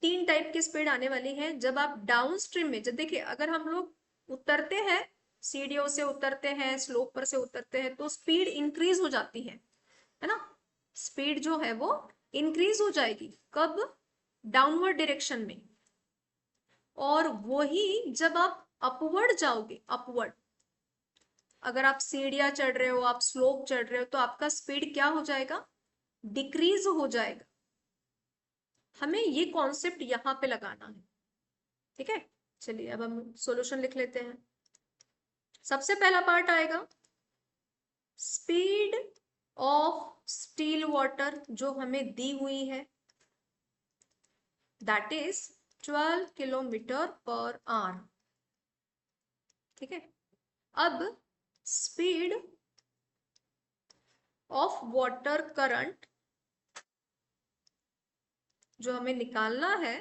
[SPEAKER 1] 3 टाइप की स्पीड आने वाली है। जब आप डाउन स्ट्रीम में, जब देखिए अगर हम लोग उतरते हैं, सीढ़ियों से उतरते हैं, स्लोप पर से उतरते हैं, तो स्पीड इंक्रीज हो जाती है ना? स्पीड जो है वो इंक्रीज हो जाएगी, कब? डाउनवर्ड डायरेक्शन में। और वही जब आप अपवर्ड जाओगे, अपवर्ड, अगर आप सीढ़ियां चढ़ रहे हो, आप स्लोप चढ़ रहे हो, तो आपका स्पीड क्या हो जाएगा? डिक्रीज हो जाएगा। हमें ये कॉन्सेप्ट यहाँ पे लगाना है। ठीक है, चलिए अब हम सॉल्यूशन लिख लेते हैं। सबसे पहला पार्ट आएगा स्पीड ऑफ स्टील वाटर जो हमें दी हुई है, that is 12 kilometre per our. ठीक है, अब स्पीड ऑफ वाटर करंट जो हमें निकालना है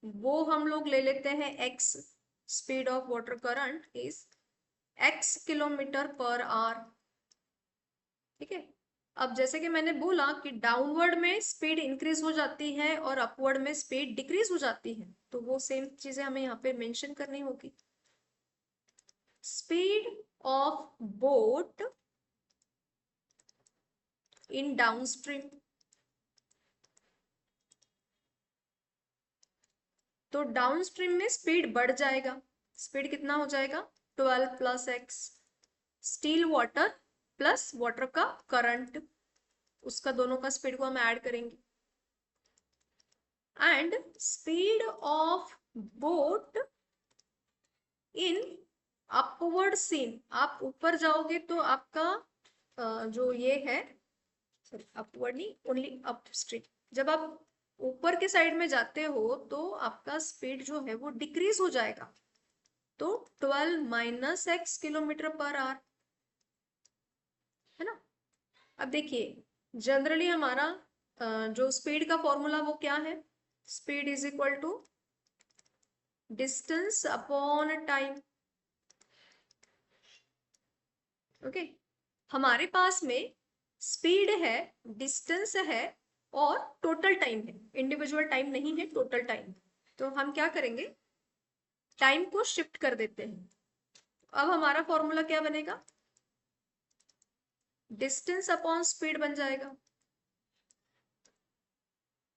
[SPEAKER 1] वो हम लोग ले लेते हैं x। Speed of water current is x kilometre per our. ठीक है, अब जैसे कि मैंने बोला कि डाउनवर्ड में स्पीड इंक्रीज हो जाती है और अपवर्ड में स्पीड डिक्रीज हो जाती है, तो वो सेम चीजें हमें यहाँ पे मेंशन करनी होगी। Speed of boat in downstream, तो डाउनस्ट्रीम में स्पीड बढ़ जाएगा, स्पीड कितना हो जाएगा 12 plus x, still water plus water का करंट, उसका दोनों का स्पीड को हम ऐड करेंगे, and speed of boat in upward scene, आप ऊपर जाओगे तो आपका जो ये है, सॉरी अपवर्ड नहीं, ओनली अपस्ट्रीम, जब आप ऊपर के साइड में जाते हो तो आपका स्पीड जो है वो डिक्रीज हो जाएगा, तो 12 minus x kilometre per our, है ना। अब देखिए जनरली हमारा जो स्पीड का फॉर्मूला वो क्या है, speed is equal to distance upon time. Okay, हमारे पास में स्पीड है, डिस्टेंस है और टोटल टाइम है, इंडिविजुअल टाइम नहीं है, टोटल टाइम। तो हम क्या करेंगे, टाइम को शिफ्ट कर देते हैं। अब हमारा फॉर्मूला क्या बनेगा, डिस्टेंस अपॉन स्पीड बन जाएगा,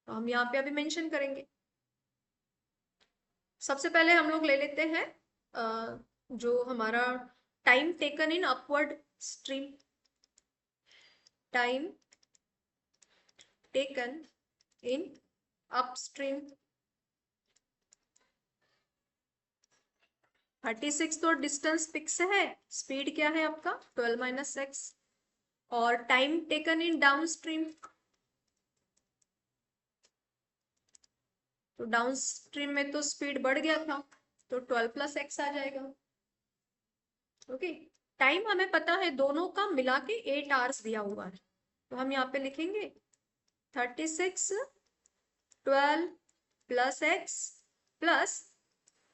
[SPEAKER 1] तो हम यहाँ पे अभी मेंशन करेंगे। सबसे पहले हम लोग ले लेते हैं जो हमारा time taken in upward stream, time taken in upstream 36, तो डिस्टेंस फिक्स है, स्पीड क्या है आपका 12 माइनस एक्स, और time taken in down stream, तो डाउन स्ट्रीम में तो स्पीड बढ़ गया था, तो 12 प्लस एक्स आ जाएगा। ओके, टाइम हमें पता है दोनों का मिला के 8 आवर्स दिया हुआ है, तो हम यहाँ पे लिखेंगे 36 12 plus x plus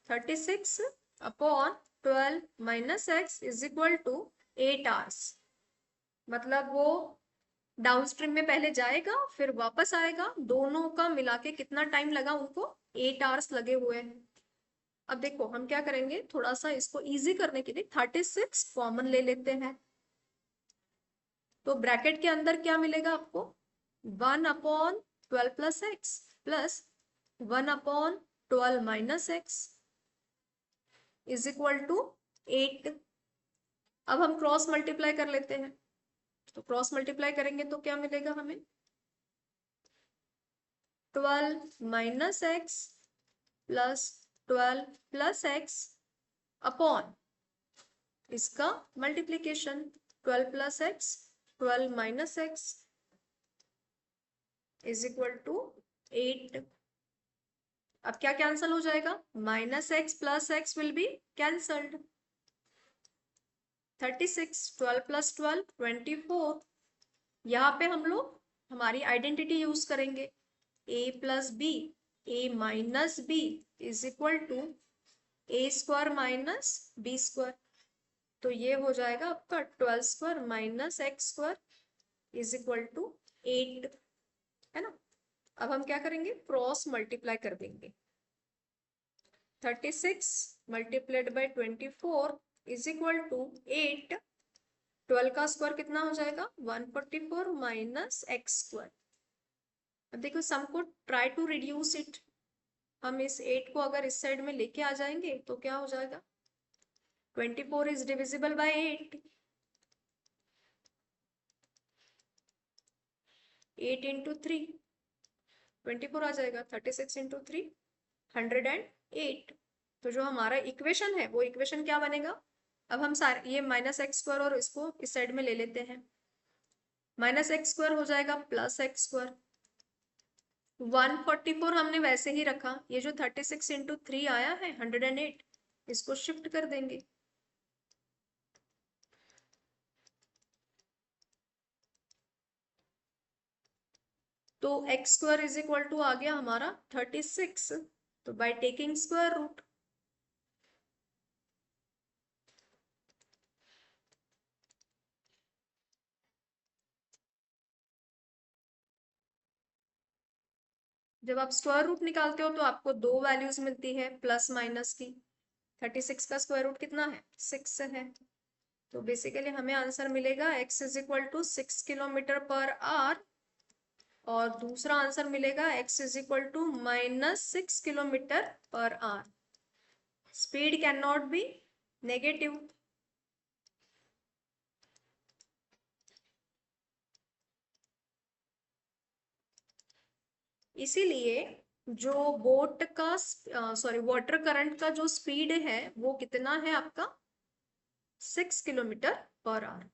[SPEAKER 1] 36 upon 12 minus x is equal to 8 hours. मतलब वो डाउन स्ट्रीम में पहले जाएगा फिर वापस आएगा, दोनों का मिला के कितना टाइम लगा उनको, 8 आवर्स लगे हुए हैं। अब देखो हम क्या करेंगे, थोड़ा सा इसको इजी करने के लिए 36 कॉमन ले लेते हैं, तो ब्रैकेट के अंदर क्या मिलेगा आपको, 1 upon 12 plus x plus 1 upon 12 minus x is equal to 8। अब हम क्रॉस मल्टीप्लाई कर लेते हैं, तो क्रॉस मल्टीप्लाई करेंगे तो क्या मिलेगा हमें, 12 minus x plus 12 plus x upon इसका multiplication, 12 plus x 12 minus x is equal to 8। अब क्या कैंसल हो जाएगा, minus x plus x will be cancelled, 36 12 plus 12 24। यहाँ पे हम लोग हमारी आइडेंटिटी यूज करेंगे, a plus b, a minus b is equal to a square minus b square, तो ये हो जाएगा आपका 12 square minus x square is equal to 8, है ना। अब हम क्या करेंगे, क्रॉस मल्टीप्लाई कर देंगे, 36 multiplied by 24 is equal to 8, 12 का स्क्वायर कितना हो जाएगा 144 माइनस एक्स स्क्वायर। अब देखो सम को ट्राई टू रिड्यूस इट, हम इस 8 को अगर इस साइड में लेके आ जाएंगे तो क्या हो जाएगा, 24 इज डिविजिबल बाय 8, 8 इंटू 3 24 आ जाएगा, 36 इंटू 3 108। तो जो हमारा इक्वेशन है वो इक्वेशन क्या बनेगा, अब हम सारे ये माइनस एक्स स्क्वायर और इसको इस साइड में ले लेते हैं, माइनस एक्स स्क्वायर हो जाएगा प्लस एक्स स्क्वायर, 144 हमने वैसे ही रखा, ये जो 36 इंटू 3 आया है 108, इसको शिफ्ट कर देंगे, तो x square is equal to आ गया हमारा 36, तो बाय टेकिंग स्क्वायर रूट, जब आप स्क्वायर रूट निकालते हो तो आपको दो वैल्यूज मिलती है प्लस माइनस की, 36 का स्क्वायर रूट कितना है 6 है, तो बेसिकली हमें आंसर मिलेगा x is equal to 6 kilometre per hour, और दूसरा आंसर मिलेगा x is equal to -6 kilometre per hour. Speed can not be negative. इसीलिए जो बोट का सॉरी वाटर करंट का जो स्पीड है वो कितना है आपका 6 किलोमीटर पर आवर।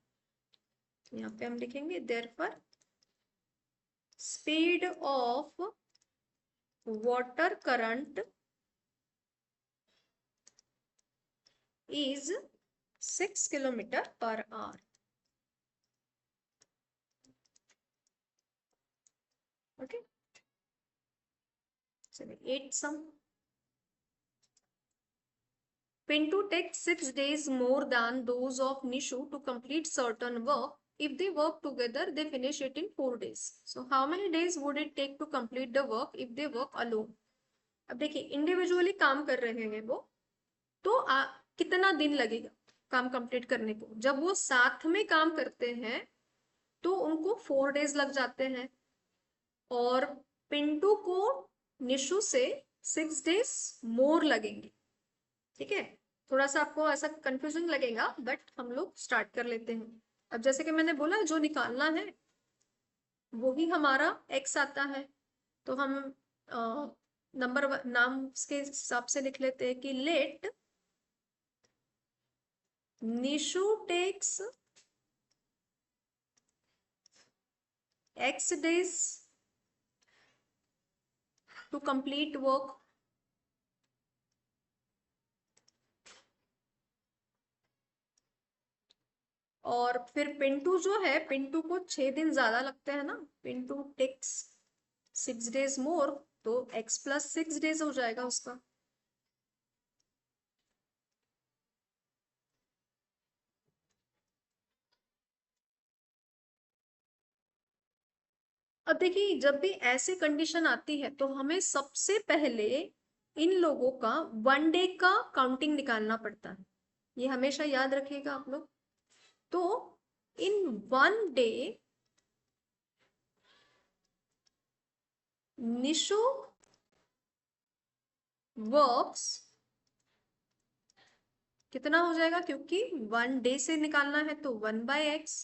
[SPEAKER 1] यहाँ पे हम लिखेंगे therefore speed of water current is 6 kilometre per our. Okay, चलिए 8 सम। Pinto takes 6 days more than those of Nishu to complete certain work. If they work together, they finish it in 4 days. So how many days would it take to complete the work if they work alone? अब देखिए इंडिविजुअली काम कर रहे हैं वो, तो कितना दिन लगेगा काम कंप्लीट करने को। जब वो साथ में काम करते हैं तो उनको 4 डेज लग जाते हैं, और पिंटू को निशु से 6 डेज मोर लगेंगे। ठीक है, थोड़ा सा आपको ऐसा कंफ्यूजिंग लगेगा बट हम लोग स्टार्ट कर लेते हैं। अब जैसे कि मैंने बोला जो निकालना है वो ही हमारा x आता है, तो हम नंबर नाम के हिसाब से लिख लेते हैं कि let Nishu takes x days to complete work, और फिर पिंटू जो है, पिंटू को 6 दिन ज्यादा लगते हैं ना, पिंटू टेक्स 6 डेज मोर, तो x प्लस 6 डेज हो जाएगा उसका। अब देखिए जब भी ऐसी कंडीशन आती है तो हमें सबसे पहले इन लोगों का 1 डे का काउंटिंग निकालना पड़ता है, ये हमेशा याद रखिएगा आप लोग। तो इन 1 डे निशु वर्क्स कितना हो जाएगा, क्योंकि 1 डे से निकालना है तो 1/x,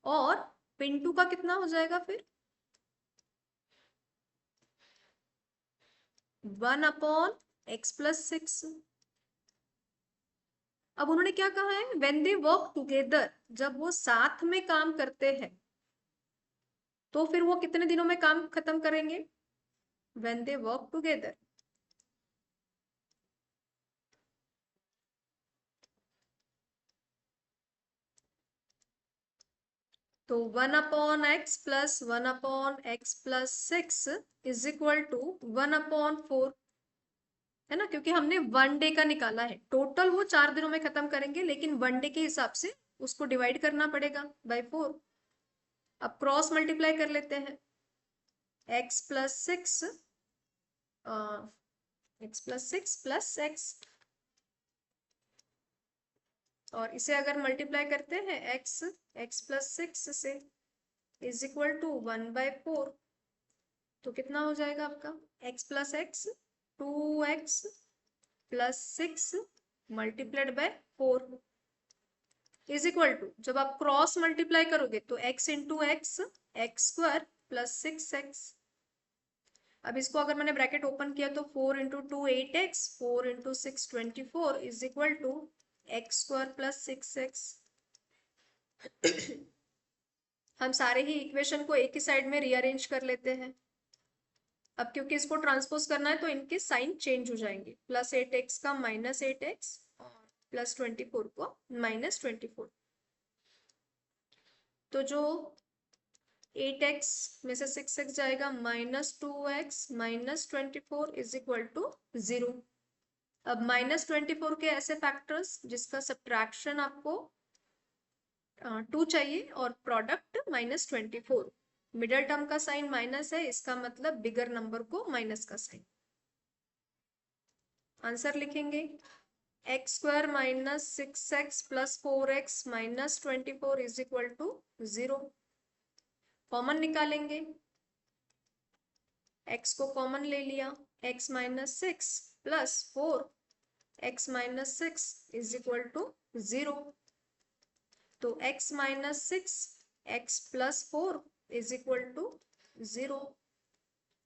[SPEAKER 1] और पिंटू का कितना हो जाएगा फिर 1/x प्लस 6। अब उन्होंने क्या कहा है, व्हेन दे वर्क टुगेदर, जब वो साथ में काम करते हैं तो फिर वो कितने दिनों में काम खत्म करेंगे, व्हेन दे वर्क टुगेदर। तो 1/x plus 1/x plus 6 is equal to 1/4, है ना, क्योंकि हमने 1 डे का निकाला है। टोटल वो 4 दिनों में खत्म करेंगे, लेकिन 1 डे के हिसाब से उसको डिवाइड करना पड़ेगा बाय 4। अब क्रॉस मल्टीप्लाई कर लेते हैं, x प्लस 6 प्लस x, और इसे अगर मल्टीप्लाई करते हैं x प्लस 6 से इज इक्वल टू 1/4, तो कितना हो जाएगा आपका x plus x 2x plus 6 multiplied by 4 is equal to, जब आप क्रॉस मल्टीप्लाई करोगे तो x into x x² plus 6x। अब इसको अगर मैंने ब्रैकेट ओपन किया तो 4 into 2 8x, 4 into 6 24 is equal to x² plus 6x। हम सारे ही इक्वेशन को एक ही साइड में रीअरेंज कर लेते हैं। अब क्योंकि इसको ट्रांसपोज करना है तो इनके साइन चेंज हो जाएंगे, प्लस 8x का माइनस 8x और प्लस 24 को माइनस 24। तो जो 8x में से 6x जाएगा, minus 2x minus 24 is equal to 0। अब माइनस 24 के ऐसे फैक्टर्स जिसका सब्ट्रैक्शन आपको 2 चाहिए और प्रोडक्ट माइनस 24, मिडल टर्म का साइन माइनस है, इसका मतलब बिगर नंबर को माइनस का साइन। आंसर लिखेंगे x² minus 6x plus 4x minus 24 is equal to 0। Common निकालेंगे, x को कॉमन ले लिया, x minus 6 plus 4 x minus 6 is equal to 0। तो x minus 6 x plus 4 is equal to 0।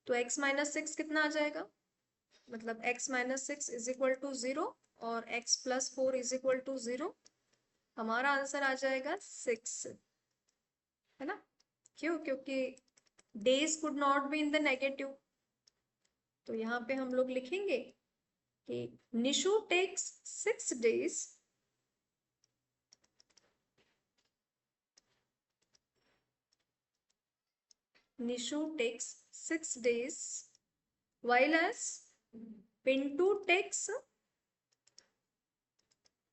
[SPEAKER 1] तो x माइनस 6 कितना आ जाएगा, मतलब x minus 6 is equal to 0 और x plus 4 is equal to 0। हमारा आंसर आ जाएगा 6, है ना। क्यों? क्योंकि days could not be in the negative. तो यहाँ पे हम लोग लिखेंगे कि Nishu takes 6 days Nishu takes 6 days while as Pintu takes,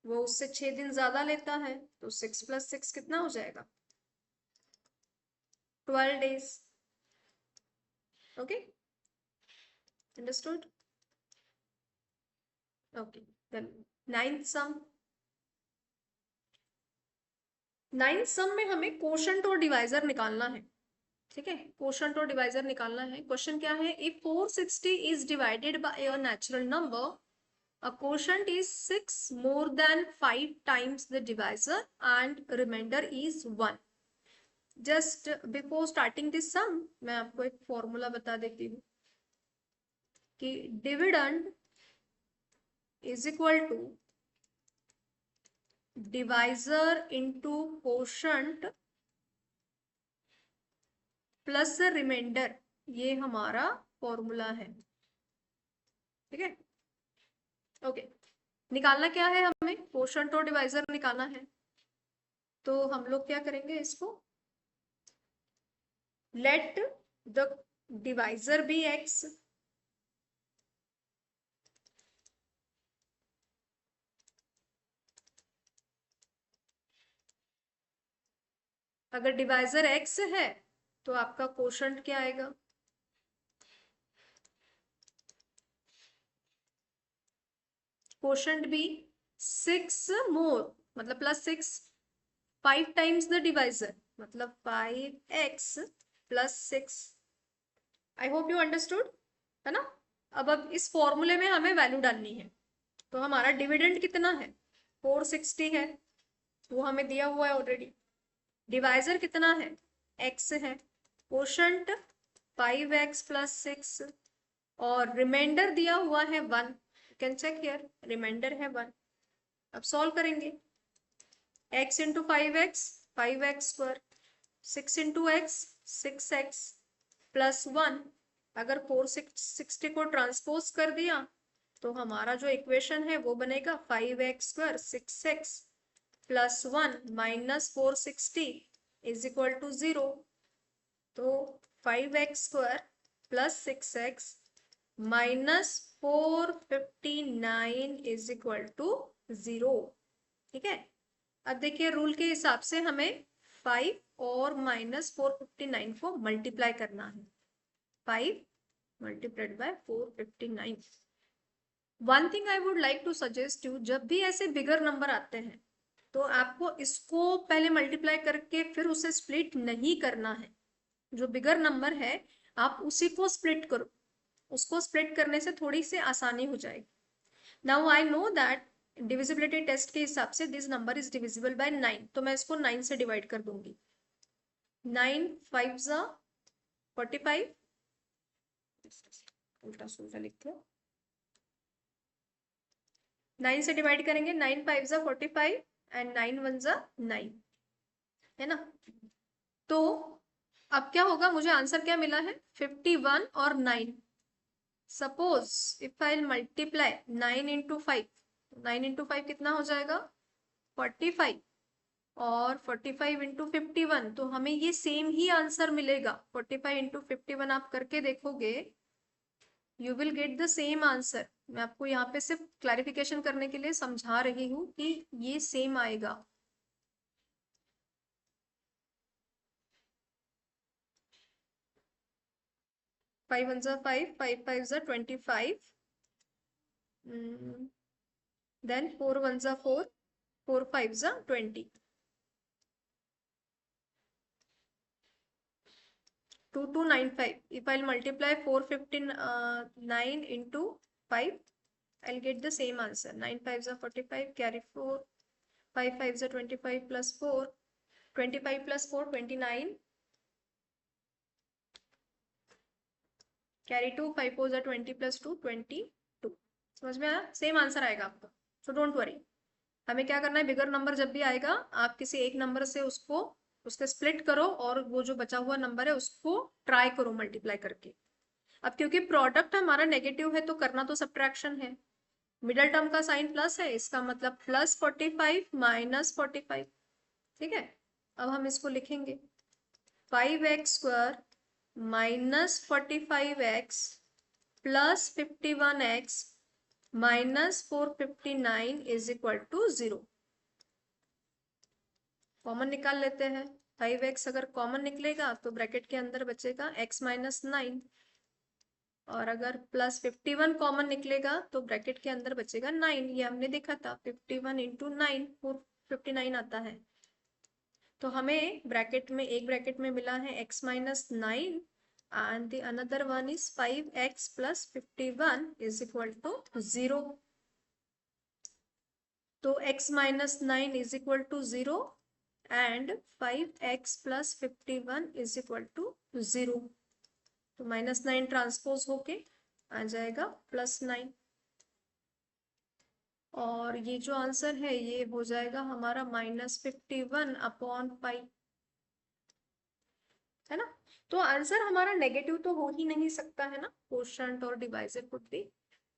[SPEAKER 1] वो उससे 6 दिन ज्यादा लेता है, तो 6 + 6 कितना हो जाएगा, 12 days। Okay, understood. Okay, then ninth sum में हमें कोशंट और डिवाइजर निकालना है। ठीक है, कोशंट और डिवाइजर निकालना है। क्वेश्चन क्या है, if 460 is divided by a natural number, a quotient is 6 more than 5 times the divisor and remainder is 1। just before starting this sum मैं आपको एक फॉर्मूला बता देती हूँ कि dividend is equal to divisor into quotient plus remainder, ये हमारा फॉर्मूला है। ठीक है, ओके। निकालना क्या है हमें, कोशंट और डिवाइजर निकालना है। तो हम लोग क्या करेंगे, इसको let the divisor be x, अगर डिवाइजर x है तो आपका कोशंट क्या आएगा, कोशंट भी 6 मोर मतलब +6, 5 टाइम्स द डिवाइजर मतलब 5x + 6। I hope you understood, है ना। अब इस फॉर्मूले में हमें वैल्यू डालनी है। तो हमारा डिविडेंड कितना है, 460 है, वो हमें दिया हुआ है ऑलरेडी। डिवाइजर कितना है, x है। कोशंट 5x + 6 और रिमाइंडर दिया हुआ है 1। You can check here, remainder है 1। अब सॉल्व करेंगे, x × 5x 5x², 6 × x 6x +1। अगर 460 को ट्रांसपोज कर दिया तो हमारा जो इक्वेशन है वो बनेगा 5x² 6x +1 - 460 is equal to 0। तो 5x² + 6x - 459 is equal to 0। ठीक है, अब देखिए रूल के हिसाब से हमें 5 और -459 को मल्टीप्लाई करना है। 5 × 459। One thing I would like to suggest you, जब भी ऐसे बिगर नंबर आते हैं तो आपको इसको पहले मल्टीप्लाई करके फिर उसे स्प्लिट नहीं करना है। जो बिगर नंबर है आप उसी को स्प्लिट करो, उसको स्प्लिट करने से थोड़ी सी आसानी हो जाएगी। Now I know that divisibility test के हिसाब से this number is divisible by 9, तो मैं इसको 9 से डिवाइड कर दूंगी। 9 5 ज़ा 45, उल्टा सुल्टा लिख दिया। 9 से डिवाइड करेंगे, 9 5 ज़ा 45 एंड 9 1 ज़ा 9, है ना। तो अब क्या होगा, मुझे आंसर क्या मिला है, 51 और 9। सपोज इफ आई मल्टीप्लाई 9 × 5, 9 × 5 कितना हो जाएगा, 45 और 45 × 51, तो हमें ये सेम ही आंसर मिलेगा। 45 × 51 आप करके देखोगे, you will get the same answer. मैं आपको यहाँ पे सिर्फ क्लैरिफिकेशन करने के लिए समझा रही हूँ कि ये सेम आएगा। फाइव 1 ज़ा 5, 5 5 ज़ा 25, देन 4 1 ज़ा 4, 4 5 ज़ा 20, 2295। if I'll multiply 459 into 5, I'll get the same answer. 9 5s are 45, carry 4, 5 5s are 25 plus 4, 25 plus 4, 29, carry 2, 5 4s are 20 plus 2, 22. समझ में आया? सेम आंसर आएगा आपका, सो डोंट वरी। हमें क्या करना है, बिगर नंबर जब भी आएगा आप किसी एक नंबर से उसके स्प्लिट करो और वो जो बचा हुआ नंबर है उसको ट्राई करो मल्टीप्लाई करके। अब क्योंकि प्रोडक्ट हमारा नेगेटिव है तो करना तो सब्ट्रैक्शन है, मिडल टर्म का साइन प्लस है, इसका मतलब प्लस 45 माइनस 45। ठीक है, अब हम इसको लिखेंगे 5x² minus 45x plus 51x minus 459 is equal to 0। Common निकाल लेते हैं। 5x अगर कॉमन निकलेगा तो ब्रैकेट के अंदर बचेगा x माइनस 9, और अगर प्लस 51 कॉमन निकलेगा तो ब्रैकेट के अंदर बचेगा 9। ये हमने देखा था 51 इंटू 9 459 आता है। तो हमें ब्रैकेट में, एक ब्रैकेट में मिला है x minus 9 and the another one is 5x plus 51 is equal to 0। तो x minus 9 is equal to 0 and 5x plus 51 is equal to 0। तो -9 ट्रांसपोज होके आ जाएगा +9, और ये जो आंसर है ये हो जाएगा हमारा -51 अपॉन पाई, है ना। तो आंसर हमारा नेगेटिव तो हो ही नहीं सकता है ना, कोशंट और डिवाइजर कुछ भी।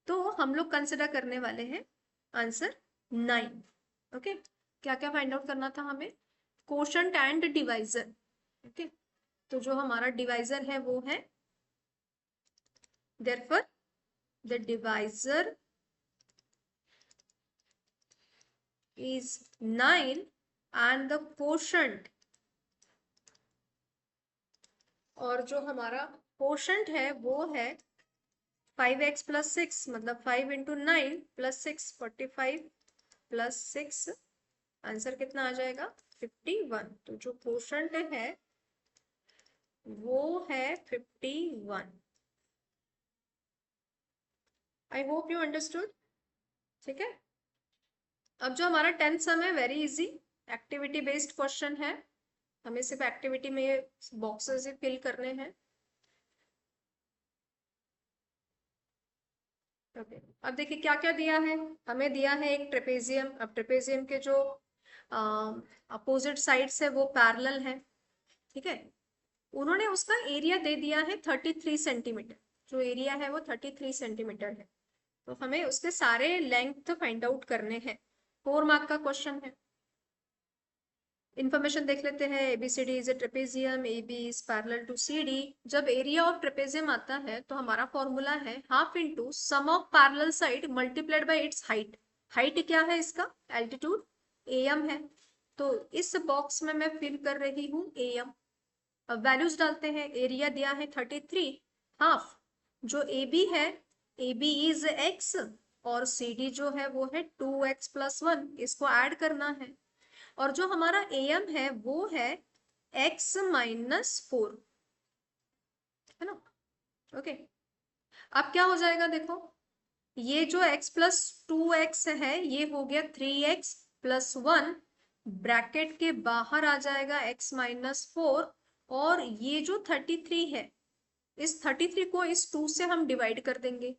[SPEAKER 1] तो हम लोग कंसिडर करने वाले हैं आंसर 9। ओके, क्या क्या फाइंड आउट करना था हमें, कोशंट एंड डिवाइजर। ओके, तो जो हमारा डिवाइजर है वो है, therefore the divisor is 9 and the quotient, और जो हमारा quotient है वो है 5x प्लस 6, मतलब 5 इंटू 9 प्लस 6, 45 प्लस 6, आंसर कितना आ जाएगा 51। तो जो quotient है वो है 51। आई होप यू अंडरस्टूड। ठीक है, अब जो हमारा 10th सम है very easy, activity based question है, हमें सिर्फ एक्टिविटी में बॉक्सेस ही फिल करने हैं। ओके, अब देखिए क्या क्या दिया है, हमें दिया है एक ट्रेपेजियम। अब ट्रेपेजियम के जो अपोजिट साइड्स है वो पैरेलल है। ठीक है, उन्होंने उसका एरिया दे दिया है 33 सेंटीमीटर, जो एरिया है वो 33 सेंटीमीटर है। तो हमें उसके सारे लेंथ फाइंड आउट करने हैं, 4 मार्क का क्वेश्चन है। इन्फॉर्मेशन देख लेते हैं, ABCD is a trapezium, AB is parallel to CD। जब एरिया ऑफ ट्रेपेजियम आता है तो हमारा फॉर्मूला है half into sum of parallel side multiplied by its height. Height क्या है इसका, एल्टीट्यूड AM है। तो इस बॉक्स में मैं फिल कर रही हूँ AM। अब वैल्यूज डालते हैं, एरिया दिया है 33, हाफ जो AB है, AB इज x, और CD जो है वो है 2x प्लस 1, इसको ऐड करना है। और जो हमारा AM है वो है x माइनस 4, है ना। ओके, अब क्या हो जाएगा देखो, ये जो x प्लस 2x है ये हो गया 3x प्लस 1, ब्रैकेट के बाहर आ जाएगा x माइनस 4, और ये जो 33 है इस 33 को इस 2 से हम डिवाइड कर देंगे,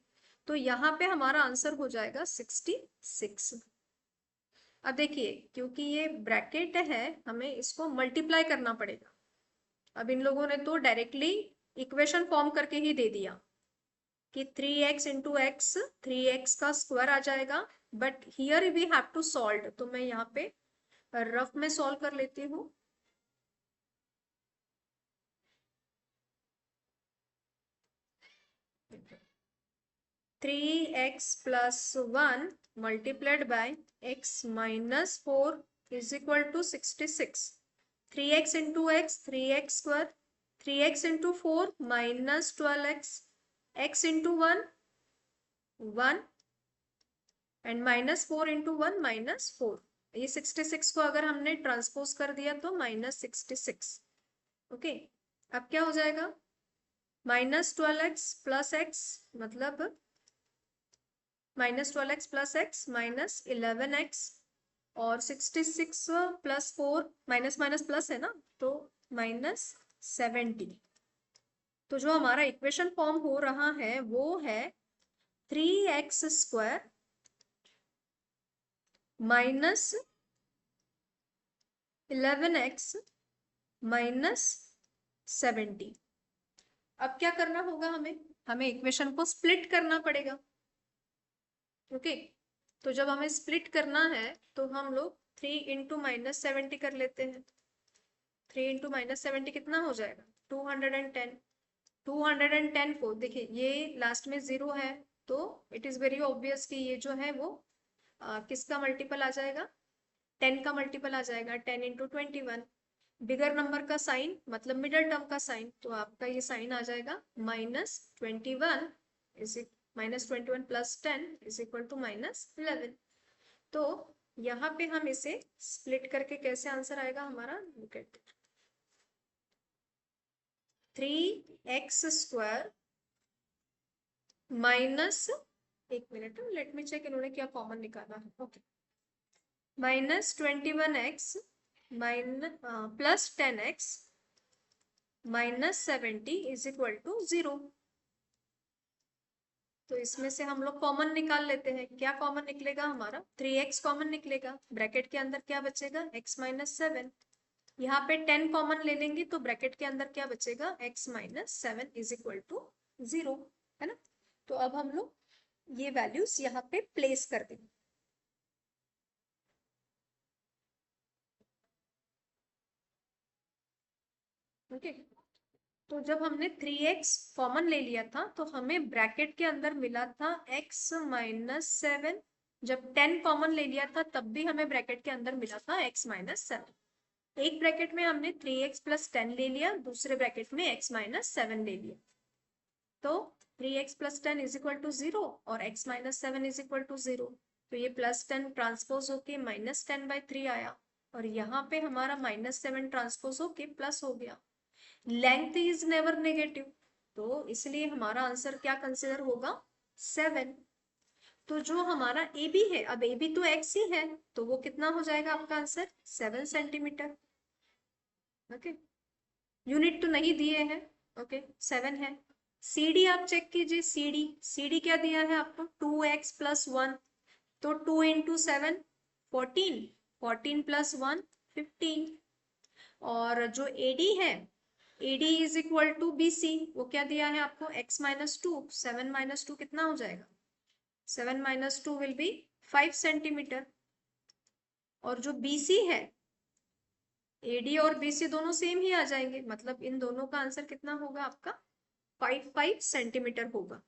[SPEAKER 1] तो यहाँ पे हमारा आंसर हो जाएगा 66। अब देखिए क्योंकि ये ब्रैकेट है हमें इसको मल्टीप्लाई करना पड़ेगा। अब इन लोगों ने तो डायरेक्टली इक्वेशन फॉर्म करके ही दे दिया कि 3x इंटू एक्स, 3x का स्क्वायर आ जाएगा, but here we have to solve. तो मैं यहाँ पे रफ में सॉल्व कर लेती हूँ। Three x plus 1 multiplied by x minus 4 is equal to 66। 3x into x, 3x square, 3x into 4 minus 12x, x into 1 1, and minus 4 into 1 minus 4। ये 66 को अगर हमने ट्रांसपोज कर दिया तो -66। ओके, अब क्या हो जाएगा, -12x प्लस x, मतलब -12x प्लस x -11x और 66 प्लस 4 माइनस माइनस प्लस है ना, तो -70। तो जो हमारा इक्वेशन फॉर्म हो रहा है वो है 3x² माइनस 11x -70। अब क्या करना होगा, हमें इक्वेशन को स्प्लिट करना पड़ेगा। ओके, तो जब हमें स्प्लिट करना है तो हम लोग 3 इंटू -70 कर लेते हैं। 3 इंटू -70 कितना हो जाएगा, 210। 210 को देखिए, ये लास्ट में 0 है, तो इट इज वेरी ऑब्वियस कि ये जो है वो किसका मल्टीपल आ जाएगा, 10 का मल्टीपल आ जाएगा। 10 इंटू 21, बिगर नंबर का साइन मतलब मिडल टर्म का साइन, तो आपका ये साइन आ जाएगा -21 is -21 plus 10 is equal to -11। तो यहाँ पे हम इसे स्प्लिट करके कैसे आंसर आएगा हमारा, लुक एट 3x² माइनस, एक मिनट लेट मी चेक इन्होंने क्या कॉमन निकाला है। Okay, -21x plus 10x -70 is equal to 0। तो इसमें से हम लोग कॉमन निकाल लेते हैं। क्या कॉमन निकलेगा हमारा, 3x कॉमन निकलेगा, ब्रैकेट के अंदर क्या बचेगा, x -7। यहाँ पे 10 कॉमन ले लेंगे तो ब्रैकेट के अंदर क्या बचेगा, x -7 इज इक्वल टू 0, है ना। तो अब हम लोग ये वैल्यूज यहाँ पे प्लेस कर देंगे। ओके, तो जब हमने 3x कॉमन ले लिया था तो हमें ब्रैकेट के अंदर मिला था x -7। जब 10 कॉमन ले लिया था तब भी हमें ब्रैकेट के अंदर मिला था x -7। एक ब्रैकेट में हमने 3x प्लस 10 ले लिया, दूसरे ब्रैकेट में x -7 ले लिया, तो 3x plus 10 is equal to 0 और x -7 इज इक्वल टू 0। तो ये +10 ट्रांसपोज होके -10/3 आया, और यहाँ पे हमारा -7 ट्रांसपोज होके प्लस हो गया। लेंथ इज नेवर नेगेटिव, तो इसलिए हमारा आंसर क्या कंसिडर होगा, 7। तो जो हमारा ए बी है, अब ए बी तो x ही है, तो वो कितना हो जाएगा आपका आंसर, 7 सेंटीमीटर। ओके, यूनिट तो नहीं दिए हैं, ओके 7 है। सी डी आप चेक कीजिए, सी डी क्या दिया है आपको, 2x प्लस 1, तो 2 इंटू 7 14, 14 प्लस 1 15। और जो AD है, AD is equal to BC, वो क्या दिया है आपको, x -2, 7 -2 कितना हो जाएगा, 7 -2 विल बी 5 सेंटीमीटर। और जो BC है, AD और BC दोनों सेम ही आ जाएंगे, मतलब इन दोनों का आंसर कितना होगा आपका, 5 सेंटीमीटर होगा।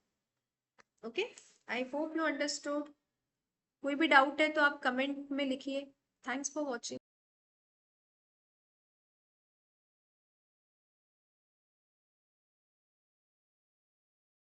[SPEAKER 1] Okay, I hope you understood. कोई भी डाउट है तो आप कमेंट में लिखिए। Thanks for watching.